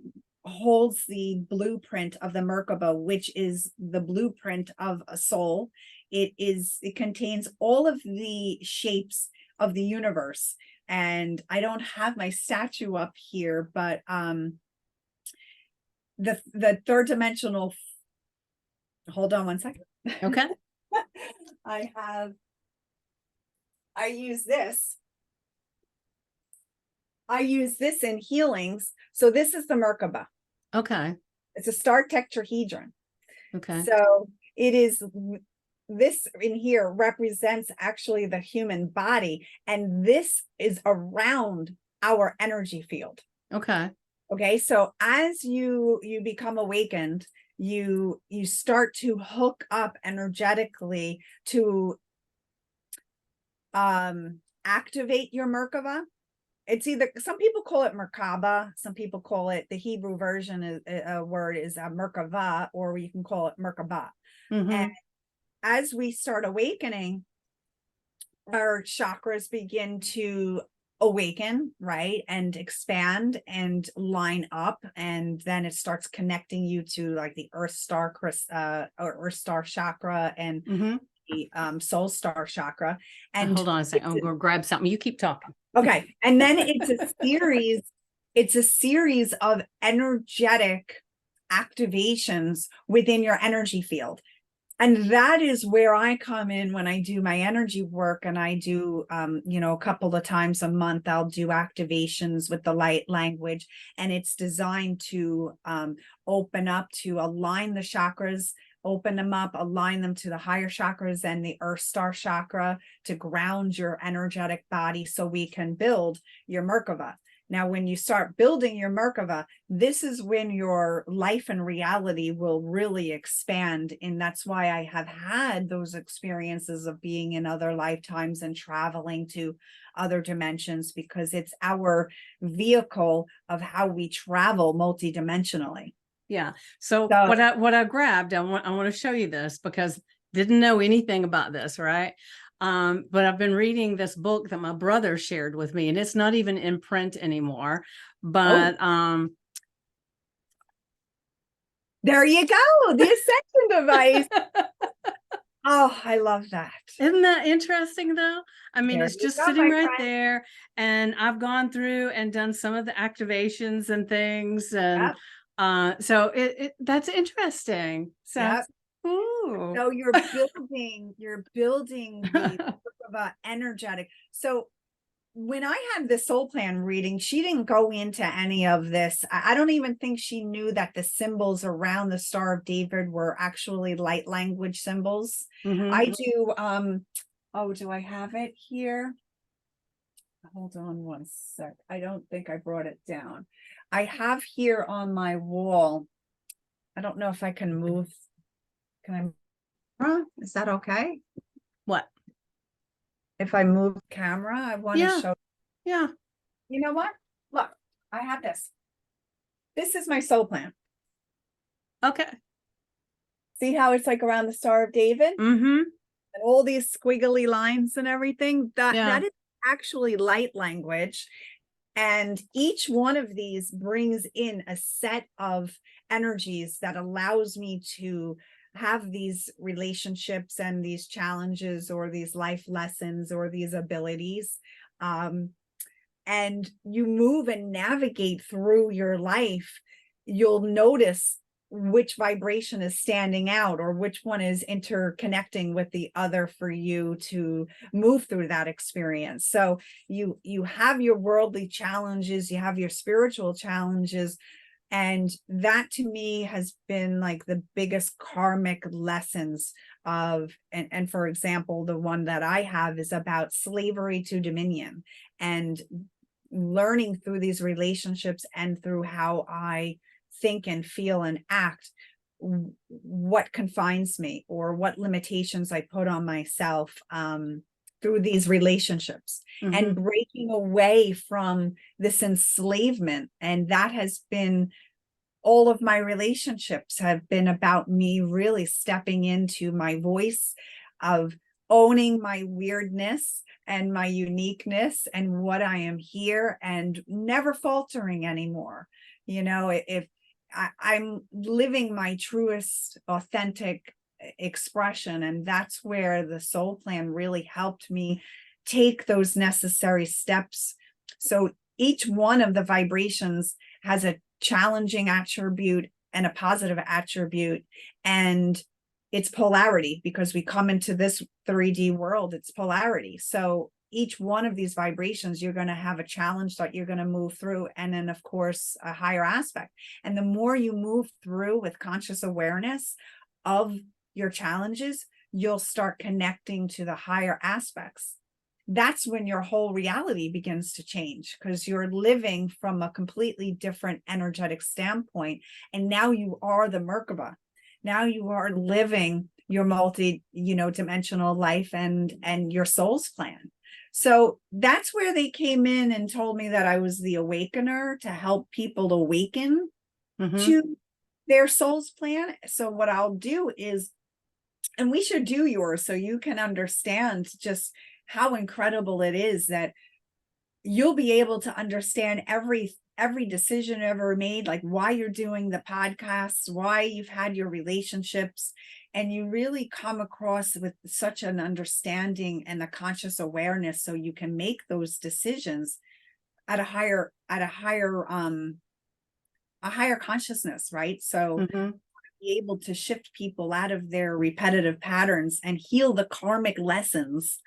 holds the blueprint of the Merkaba, which is the blueprint of a soul. It contains all of the shapes of the universe. And I don't have my statue up here, but the third dimensional, hold on one second. Okay. I use this in healings. So this is the Merkaba. Okay. It's a star tetrahedron. Okay. So it is, this in here represents actually the human body, and this is around our energy field. Okay. Okay, so as you become awakened, you start to hook up energetically to activate your Merkaba. It's either, some people call it Merkaba, some people call it, the Hebrew version is a word is Merkava, or you can call it Merkaba. And as we start awakening, our chakras begin to awaken, right, and expand and line up, and then it starts connecting you to like the Earth Star chakra, and the soul star chakra. And hold on a second. I'm going to grab something. You keep talking. okay. And then it's a series of energetic activations within your energy field. And that is where I come in when I do my energy work. And I do, a couple of times a month, I'll do activations with the light language. And it's designed to open up, to align the chakras, open them up, align them to the higher chakras and the Earth Star chakra to ground your energetic body so we can build your Merkaba. Now, when you start building your Merkaba, this is when your life and reality will really expand. And that's why I have had those experiences of being in other lifetimes and traveling to other dimensions, because it's our vehicle of how we travel multidimensionally. Yeah. So what I grabbed, I want to show you this because didn't know anything about this, right? But I've been reading this book that my brother shared with me, and it's not even in print anymore. But there you go, the Ascension device. Oh, I love that. Isn't that interesting though? I mean, it's just sitting right there, and I've gone through and done some of the activations and things, and so that's interesting. So yep. Ooh. So you're building the energetic. So when I had the soul plan reading, she didn't go into any of this. I don't even think she knew that the symbols around the Star of David were actually light language symbols. I do, do I have it here? Hold on one sec. I don't think I brought it down. I have here on my wall. I don't know if I can move. Can I? Is that okay? What? If I move the camera, I want to show. Yeah. You know what? Look, I have this. This is my soul plan. Okay. See how it's like around the Star of David? And all these squiggly lines and everything. That is actually light language. And each one of these brings in a set of energies that allows me to have these relationships and these challenges or these life lessons or these abilities. And you move and navigate through your life, you'll notice which vibration is standing out or which one is interconnecting with the other for you to move through that experience. So you have your worldly challenges, you have your spiritual challenges, and that to me has been like the biggest karmic lessons of, and for example, the one that I have is about slavery to dominion, and learning through these relationships and through how I think and feel and act, what confines me or what limitations I put on myself through these relationships, and breaking away from this enslavement. And that has been, all of my relationships have been about me really stepping into my voice, of owning my weirdness and my uniqueness and what I am here, and never faltering anymore. You know, if I'm living my truest, authentic expression. And that's where the soul plan really helped me take those necessary steps. So each one of the vibrations has a challenging attribute and a positive attribute, and it's polarity, because we come into this 3D world, it's polarity. So each one of these vibrations, you're going to have a challenge that you're going to move through, and then of course a higher aspect. And the more you move through with conscious awareness of your challenges, you'll start connecting to the higher aspects. That's when your whole reality begins to change, because you're living from a completely different energetic standpoint. And now you are the Merkaba. Now you are living your dimensional life and your soul's plan. So that's where they came in and told me that I was the awakener, to help people awaken to their soul's plan. So what I'll do is, and we should do yours so you can understand just how incredible it is that you'll be able to understand every decision ever made, like why you're doing the podcast, why you've had your relationships, and you really come across with such an understanding and a conscious awareness, so you can make those decisions at a higher a higher consciousness, right? So Mm-hmm. be able to shift people out of their repetitive patterns and heal the karmic lessons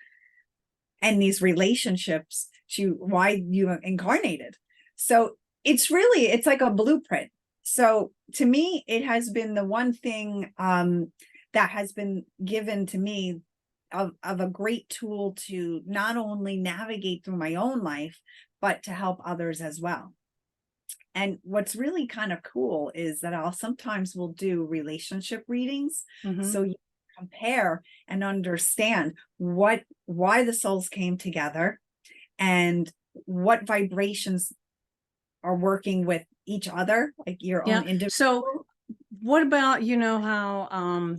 and these relationships to why you incarnated. So it's like a blueprint. So to me, it has been the one thing that has been given to me of a great tool to not only navigate through my own life, but to help others as well. And what's really kind of cool is that I'll sometimes will do relationship readings. Mm-hmm. So you compare and understand why the souls came together and what vibrations are working with each other, like your Yeah. own individual. So what about, how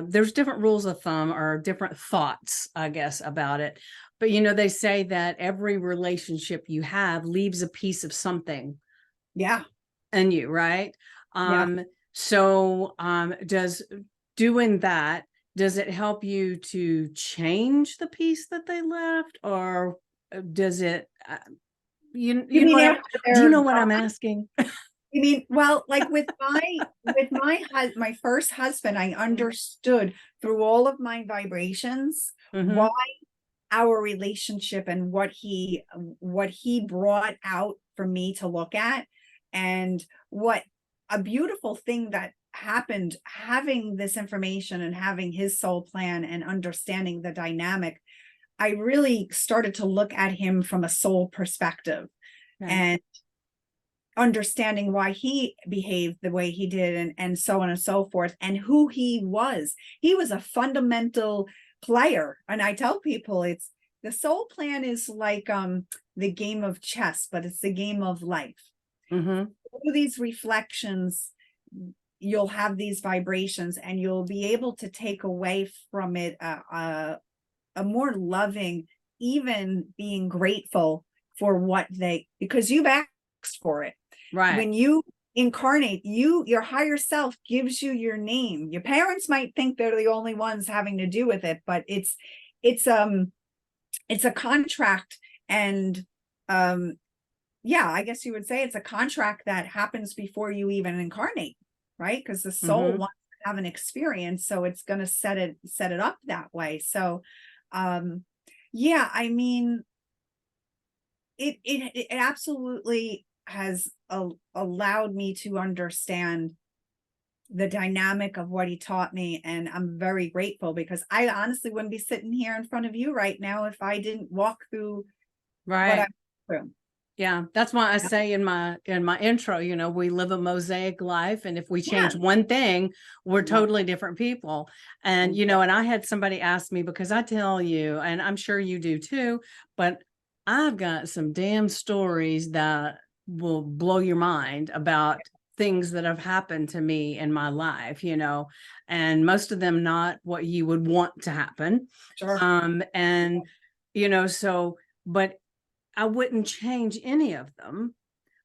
there's different rules of thumb or different thoughts, I guess, about it. But, they say that every relationship you have leaves a piece of something Yeah. in you, right? Yeah. Does doing that, does it help you to change the piece that they left, or does it, You you know mean what after do you they're know what gone? I'm asking? You mean, well, like with my first husband, I understood through all of my vibrations why Mm-hmm. our relationship and what he brought out for me to look at, and what a beautiful thing that happened having this information and having his soul plan and understanding the dynamic. I really started to look at him from a soul perspective Okay. and understanding why he behaved the way he did, and so on and so forth, and who he was. He was a fundamental player. And I tell people it's the soul plan is like the game of chess, but it's the game of life. Mm-hmm. Through these reflections, you'll have these vibrations and you'll be able to take away from it a more loving, even being grateful for what they, because you've asked for it. Right. When you incarnate, your higher self gives you your name. Your parents might think they're the only ones having to do with it, but it's a contract. And yeah, I guess you would say it's a contract that happens before you even incarnate, right? Because the soul Mm-hmm. wants to have an experience, so it's going to set it up that way. So yeah, I mean, it absolutely has allowed me to understand the dynamic of what he taught me, and I'm very grateful, because I honestly wouldn't be sitting here in front of you right now if I didn't walk through what I Right. went through. Yeah, that's why I say in my intro, we live a mosaic life, and if we Yeah. change one thing, we're Yeah. totally different people. And and I had somebody ask me, because I tell you, and I'm sure you do too, but I've got some damn stories that will blow your mind about things that have happened to me in my life, and most of them not what you would want to happen. Sure. And so, but I wouldn't change any of them,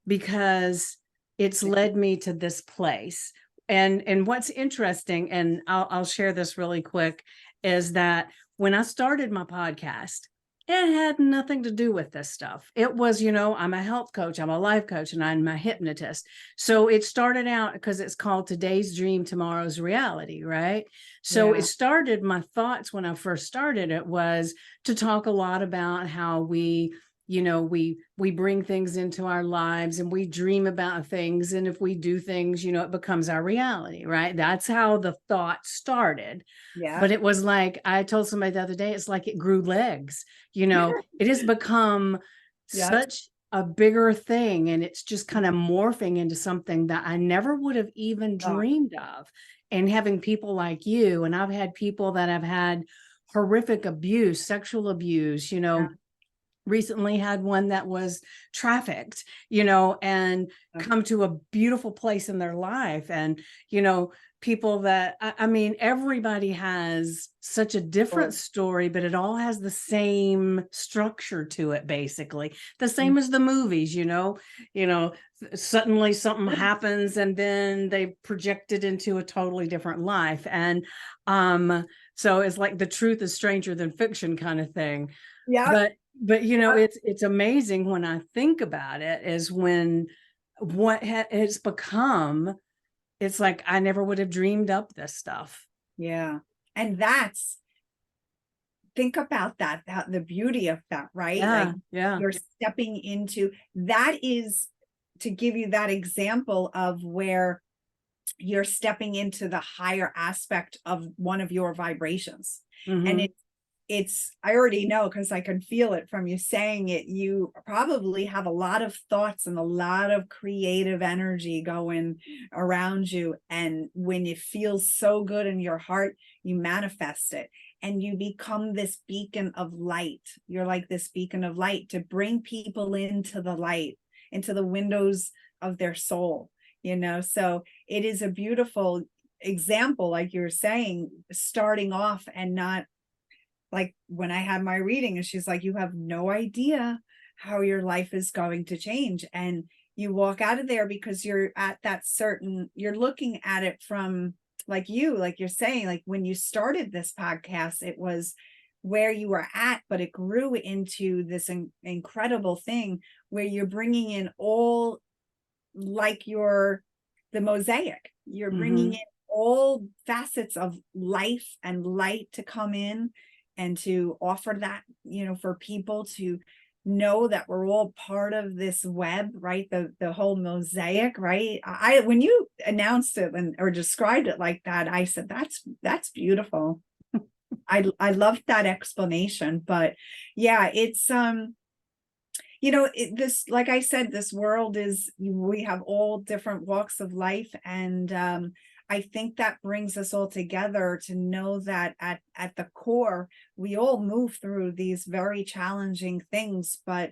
because it's led me to this place. And what's interesting, and I'll share this really quick, is that when I started my podcast, it had nothing to do with this stuff. It was, I'm a health coach, I'm a life coach, and I'm a hypnotist. So it started out because it's called Today's Dream, Tomorrow's Reality, right? So it Yeah. started, my thoughts when I first started it was to talk a lot about how we bring things into our lives and we dream about things, and if we do things, it becomes our reality, right? That's how the thought started. Yeah. But it was like, I told somebody the other day, it's like it grew legs. It has become Yes. such a bigger thing, and it's just kind of morphing into something that I never would have even Oh, dreamed of. And having people like you, and I've had people that have had horrific abuse, sexual abuse, yeah. recently had one that was trafficked, and come to a beautiful place in their life. And, people that, I mean, everybody has such a different story, but it all has the same structure to it, basically. The same as the movies, suddenly something happens and then they project it into a totally different life. And so it's like the truth is stranger than fiction kind of thing. Yeah. But it's amazing when I think about it, is when what it's become. It's like I never would have dreamed up this stuff. Yeah. And think about that, the beauty of that, right? Yeah, yeah. You're stepping into that, is to give you that example of where you're stepping into the higher aspect of one of your vibrations. And it's I already know, because I can feel it from you saying it. You probably have a lot of thoughts and a lot of creative energy going around you. And when it feels so good in your heart, you manifest it and you become this beacon of light. You're like this beacon of light to bring people into the light, into the windows of their soul, So it is a beautiful example, like you were saying, starting off, and not like when I had my reading and she's like, you have no idea how your life is going to change. And you walk out of there because you're at that you're looking at it from like you're saying, like when you started this podcast, it was where you were at, but it grew into this incredible thing where you're bringing in all, like the mosaic, you're bringing in all facets of life and light to come in and to offer that, for people to know that we're all part of this web, right? The whole mosaic, right? When you announced it or described it like that, I said, that's beautiful. I loved that explanation. But yeah, it's, this, like I said, this world we have all different walks of life. And I think that brings us all together to know that at the core, we all move through these very challenging things, but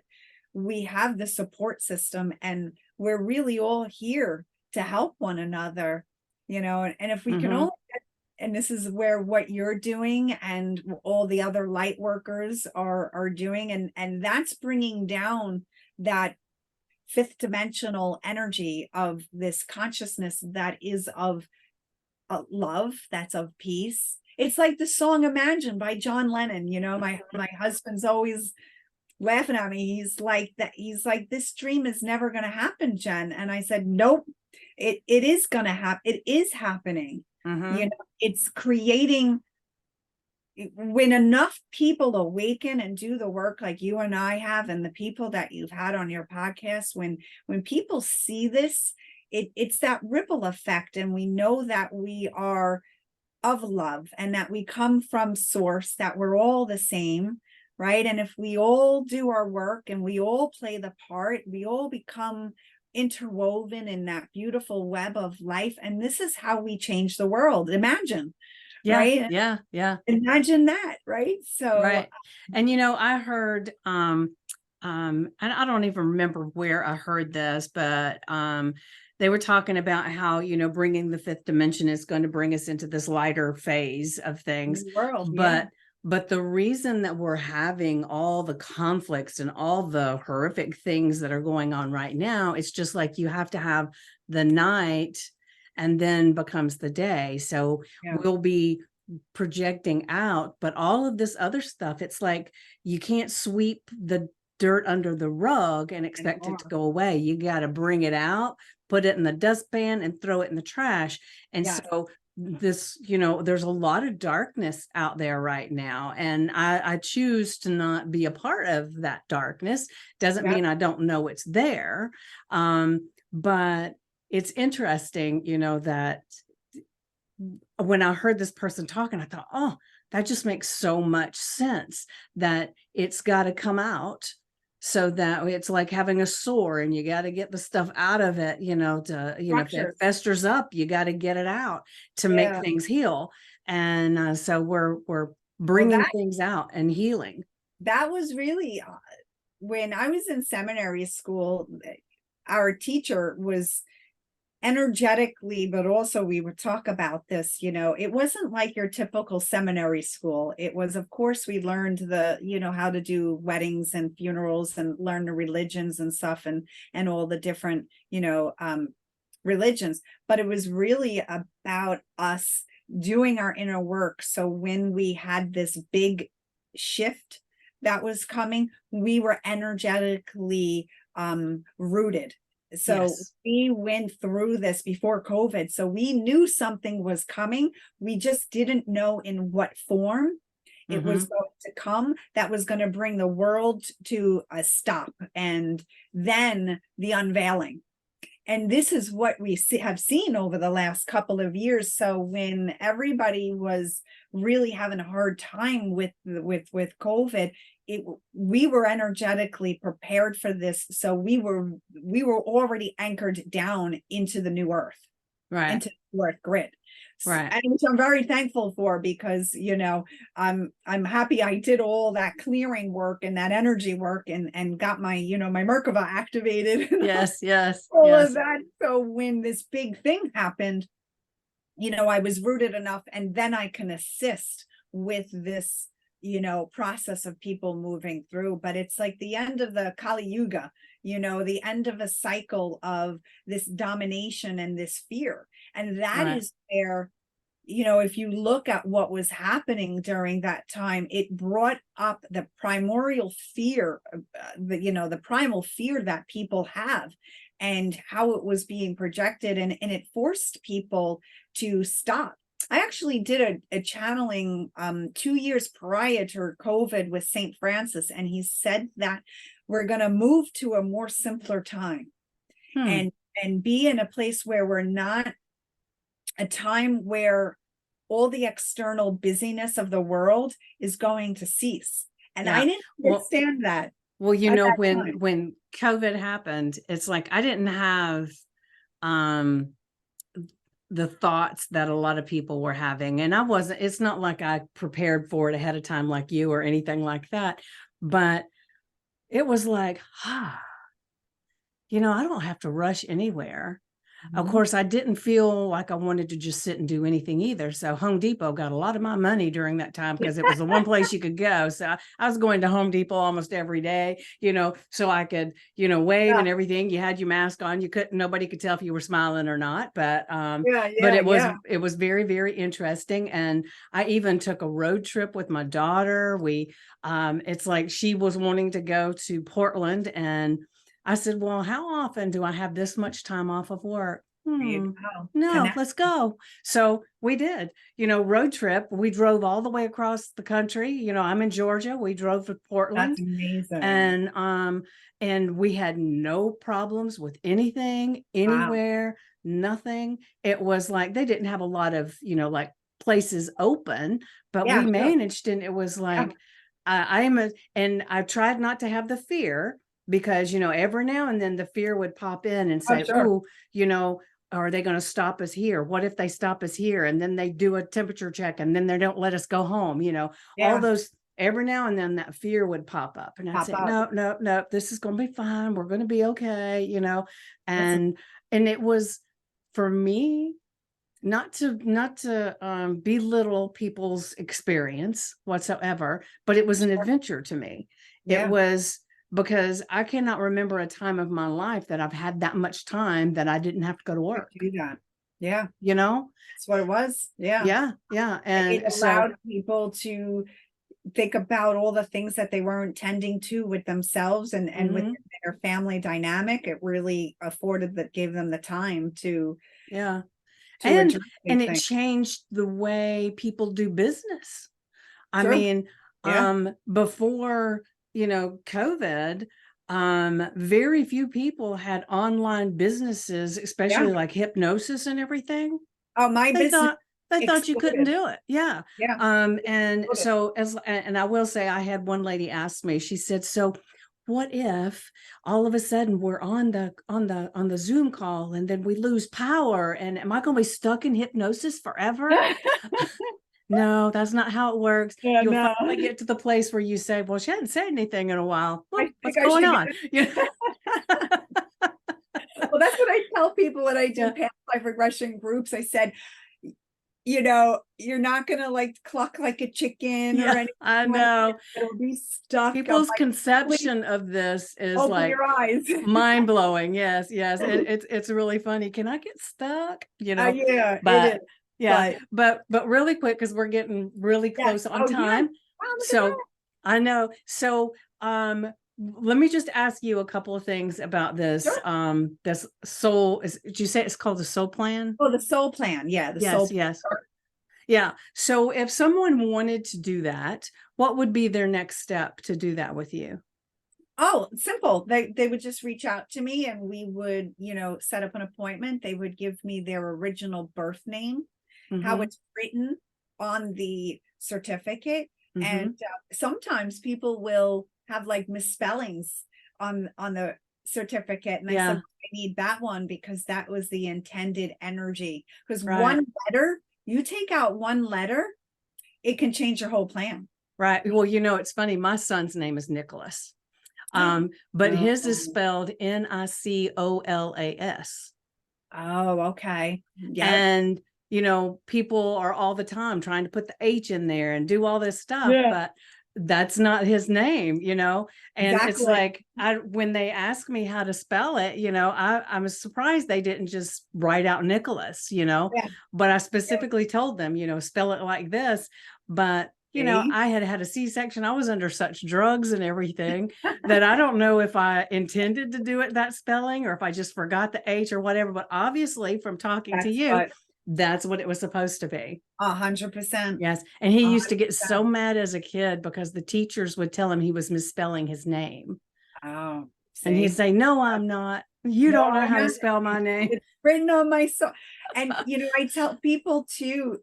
we have the support system and we're really all here to help one another, and if we can all, and this is where what you're doing and all the other light workers are doing, and that's bringing down that fifth dimensional energy of this consciousness that is of love, that's of peace. It's like the song Imagine by John Lennon. My husband's always laughing at me. He's like, this dream is never going to happen, Jen. And I said, nope, it is going to happen. It is happening. It's creating, when enough people awaken and do the work like you and I have, and the people that you've had on your podcast, when people see this, it's that ripple effect. And we know that we are of love and that we come from source, that we're all the same, right? And if we all do our work and we all play the part, we all become interwoven in that beautiful web of life. And this is how we change the world. Imagine. Yeah, right? Yeah. Imagine that, right? So right. And I heard and I don't even remember where I heard this, but they were talking about how, bringing the fifth dimension is going to bring us into this lighter phase of things. World, but the reason that we're having all the conflicts and all the horrific things that are going on right now, it's just like you have to have the night and then becomes the day. So we'll be projecting out, but all of this other stuff, it's like you can't sweep the dirt under the rug and expect it to go away. You got to bring it out, put it in the dustpan and throw it in the trash. And so this, there's a lot of darkness out there right now. And I choose to not be a part of that darkness. Doesn't mean I don't know it's there. But it's interesting, that when I heard this person talking, I thought, oh, that just makes so much sense, that it's got to come out. So that it's like having a sore and you got to get the stuff out of it, if it festers up, you got to get it out to make things heal. And so we're bringing things out and healing. That was really when I was in seminary school, our teacher was energetically, but also we would talk about this, it wasn't like your typical seminary school. It was, of course, we learned how to do weddings and funerals and learn the religions and stuff, and all the different, religions, but it was really about us doing our inner work. So when we had this big shift that was coming, we were energetically rooted. So Yes. we went through this before COVID. So we knew something was coming. We just didn't know in what form it was going to come, that was going to bring the world to a stop, and then the unveiling. And this is what we have seen over the last couple of years. So when everybody was really having a hard time with COVID, we were energetically prepared for this. So we were already anchored down into the new earth, Right. into the earth grid. Right. And which I'm very thankful for, because I'm happy I did all that clearing work and that energy work, and got my my Merkaba activated. Yes, yes, All yes. of that. So when this big thing happened, I was rooted enough, and then I can assist with this process of people moving through. But it's like the end of the Kali Yuga, the end of a cycle of this domination and this fear. And that Right. is where, if you look at what was happening during that time, it brought up the primordial fear, the primal fear that people have, and how it was being projected, and it forced people to stop. I actually did a channeling 2 years prior to COVID with St. Francis, and he said that we're going to move to a more simpler time, and be in a place where we're not a time where all the external busyness of the world is going to cease. And I didn't understand that. Well, at that time. when COVID happened, it's like I didn't have the thoughts that a lot of people were having. And it's not like I prepared for it ahead of time like you or anything like that. But it was like, I don't have to rush anywhere. Of course, I didn't feel like I wanted to just sit and do anything either. So Home Depot got a lot of my money during that time, because it was the one place you could go. So I was going to Home Depot almost every day, so I could, wave and everything. You had your mask on. Nobody could tell if you were smiling or not. But it was very, very interesting. And I even took a road trip with my daughter. It's like she was wanting to go to Portland, and I said, well, how often do I have this much time off of work? No, let's go. So we did, road trip. We drove all the way across the country. I'm in Georgia. We drove to Portland. That's amazing. And we had no problems with anything, anywhere, nothing. It was like, they didn't have a lot of, like places open, but we managed. And it was like, and I tried not to have the fear, because, every now and then the fear would pop in and say, oh, are they going to stop us here? What if they stop us here? And then they do a temperature check, and then they don't let us go home. All those, every now and then that fear would pop up, and I'd say, no, this is going to be fine. We're going to be okay. And it was, for me, not to belittle people's experience whatsoever, but it was an adventure to me. It was, because I cannot remember a time of my life that I've had that much time that I didn't have to go to work. Do that. Yeah. That's what it was. Yeah. And it allowed people to think about all the things that they weren't tending to with themselves and with their family dynamic. It really gave them the time to. Yeah. And it changed the way people do business. I mean, before, COVID, very few people had online businesses, especially like hypnosis and everything. Oh, my business. They thought you couldn't do it. Yeah. And so I will say, I had one lady ask me, she said, so what if all of a sudden we're on the Zoom call, and then we lose power, and am I going to be stuck in hypnosis forever? no, that's not how it works. Yeah, You'll no. finally get to the place where you say, well, she hadn't said anything in a while. Well, I what's think I going should on? Yeah. Well, that's what I tell people when I do Yeah. past life regression groups. I said, you're not gonna like cluck like a chicken or Yeah, anything I like that. know. It'll be stuck. I'm People's like, please conception of this is open like your eyes. mind blowing. Yes, yes. It's really funny. Can I get stuck? Yeah, it is. But yeah, But but really quick, because we're getting really yes. close on Oh, yeah. time. Wow, look at So that. I know. So let me just ask you a couple of things about this. Sure. This soul is, did you say it's called the soul plan? Oh, the soul plan. Yeah, the Yes, soul. yes. Yeah. So if someone wanted to do that, what would be their next step to do that with you? Oh, simple. They would just reach out to me and we would, set up an appointment. They would give me their original birth name, how Mm-hmm. it's written on the certificate. Mm-hmm. And sometimes people will have like misspellings on the certificate. And I Yeah. said, I need that one because that was the intended energy. Because Right. one letter, you take out one letter, it can change your whole plan. Right. Well, it's funny. My son's name is Nicholas. But his is spelled Nicolas. Oh, okay. Yeah. And, people are all the time trying to put the H in there and do all this stuff, Yeah. but that's not his name, and it's Exactly. like, when they ask me how to spell it, I'm surprised they didn't just write out Nicholas, Yeah. but I specifically told them, spell it like this. But See? I had a C-section. I was under such drugs and everything that I don't know if I intended to do it that spelling or if I just forgot the H or whatever. But obviously, from talking to That's you, what that's what it was supposed to be. 100%. Yes. And he used to get 100%. so mad as a kid because the teachers would tell him he was misspelling his name. Oh, And he'd see? say, no, I'm not. You No, don't know I'm how to not. spell my name. It's written on my soul. And I tell people too,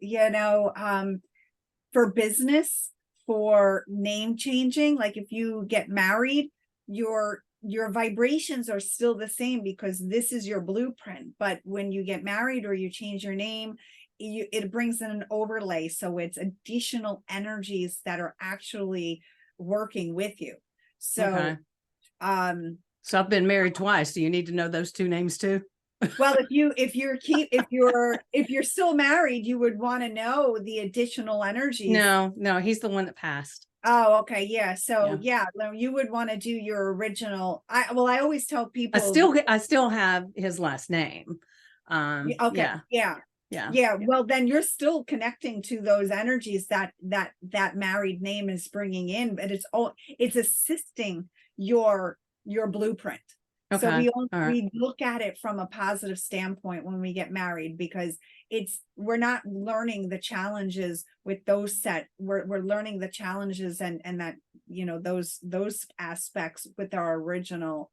for business, for name changing, like if you get married, your vibrations are still the same because this is your blueprint. But when you get married or you change your name, it brings in an overlay. So it's additional energies that are actually working with you. So, Okay. So I've been married twice. Do you need to know those two names too? well, if you're still married, you would want to know the additional energies. No, he's the one that passed. Oh, okay. Yeah. So Yeah. no, you would want to do your original. I always tell people I still have his last name. okay. Yeah. Well, then you're still connecting to those energies that married name is bringing in, but it's assisting your blueprint. So Okay. we look at it from a positive standpoint when we get married because we're not learning the challenges with those we're learning the challenges and that those aspects with our original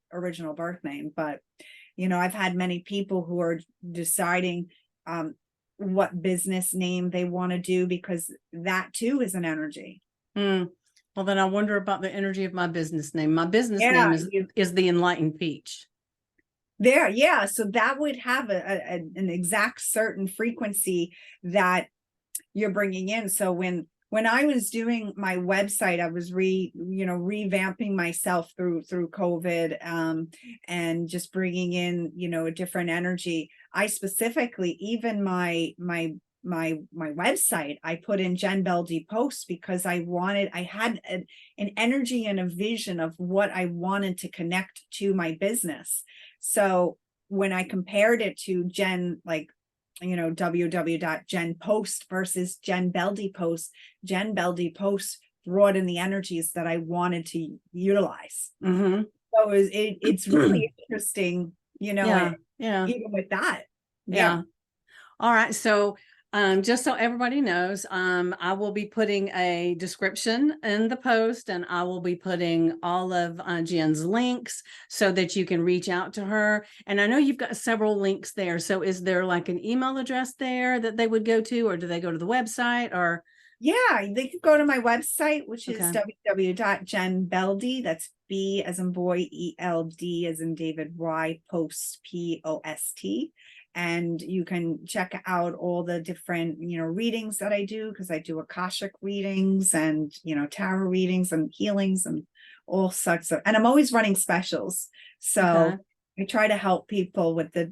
birth name. But I've had many people who are deciding what business name they want to do because that too is an energy. Well, then I wonder about the energy of my business name. My business Yeah, name is the Enlightened Peach. There, yeah. So that would have an exact certain frequency that you're bringing in. So when I was doing my website, I was revamping myself through COVID, and just bringing in a different energy. I specifically, even my website, I put in Jen Beldy Post because I had an energy and a vision of what I wanted to connect to my business. So when I compared it to Jen, like, www.jenpost versus Jen Beldy Post brought in the energies that I wanted to utilize. Mm-hmm. So it's really interesting, Yeah. even with that. Yeah. All right. So just so everybody knows, I will be putting a description in the post and I will be putting all of Jen's links so that you can reach out to her. And I know you've got several links there. So is there like an email address there that they would go to, or do they go to the website or? Yeah, they could go to my website, which is Okay. www.jenbeldy. That's B as in boy, ELD as in David, Y, post, POST. and you can check out all the different, readings that I do, because I do Akashic readings and, tarot readings and healings and all sorts of, and I'm always running specials. So Okay. I try to help people with the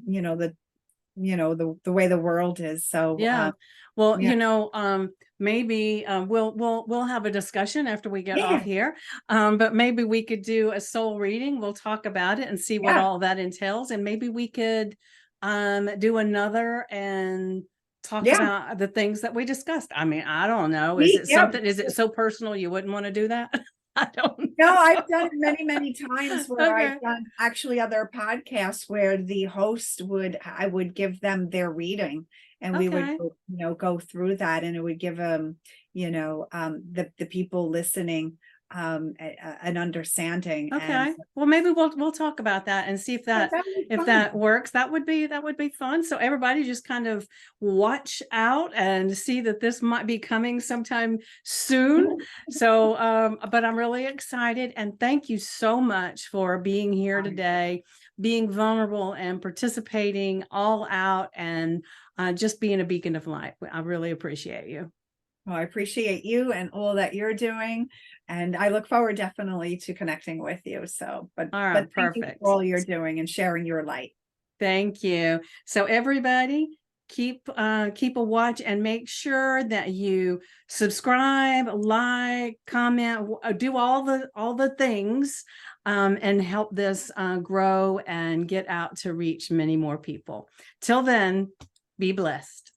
way the world is. So Yeah. Well, yeah. maybe we'll have a discussion after we get off Yeah, here. But maybe we could do a soul reading. We'll talk about it and see what yeah, all that entails. And maybe we could do another and talk yeah. about the things that we discussed. I mean, I don't know. Is Me, it yeah. something, is it so personal you wouldn't want to do that? I don't No, I've done know. it many, many times where I've Okay. done actually other podcasts where the host I would give them their reading, and we would, Okay. go through that, and it would give them, the people listening, an understanding. And Okay. Well, maybe we'll talk about that and see yeah, that was if fun. that works. That would be fun. So everybody just kind of watch out and see that this might be coming sometime soon. So but I'm really excited, and thank you so much for being here today, being vulnerable and participating all out, and just being a beacon of light. I really appreciate you. Well, I appreciate you and all that you're doing, and I look forward definitely to connecting with you. So, but All right, thank you for perfect. all you're doing and sharing your light. Thank you. So everybody, keep a watch and make sure that you subscribe, like, comment, do all the things, and help this grow and get out to reach many more people. Till then, be blessed.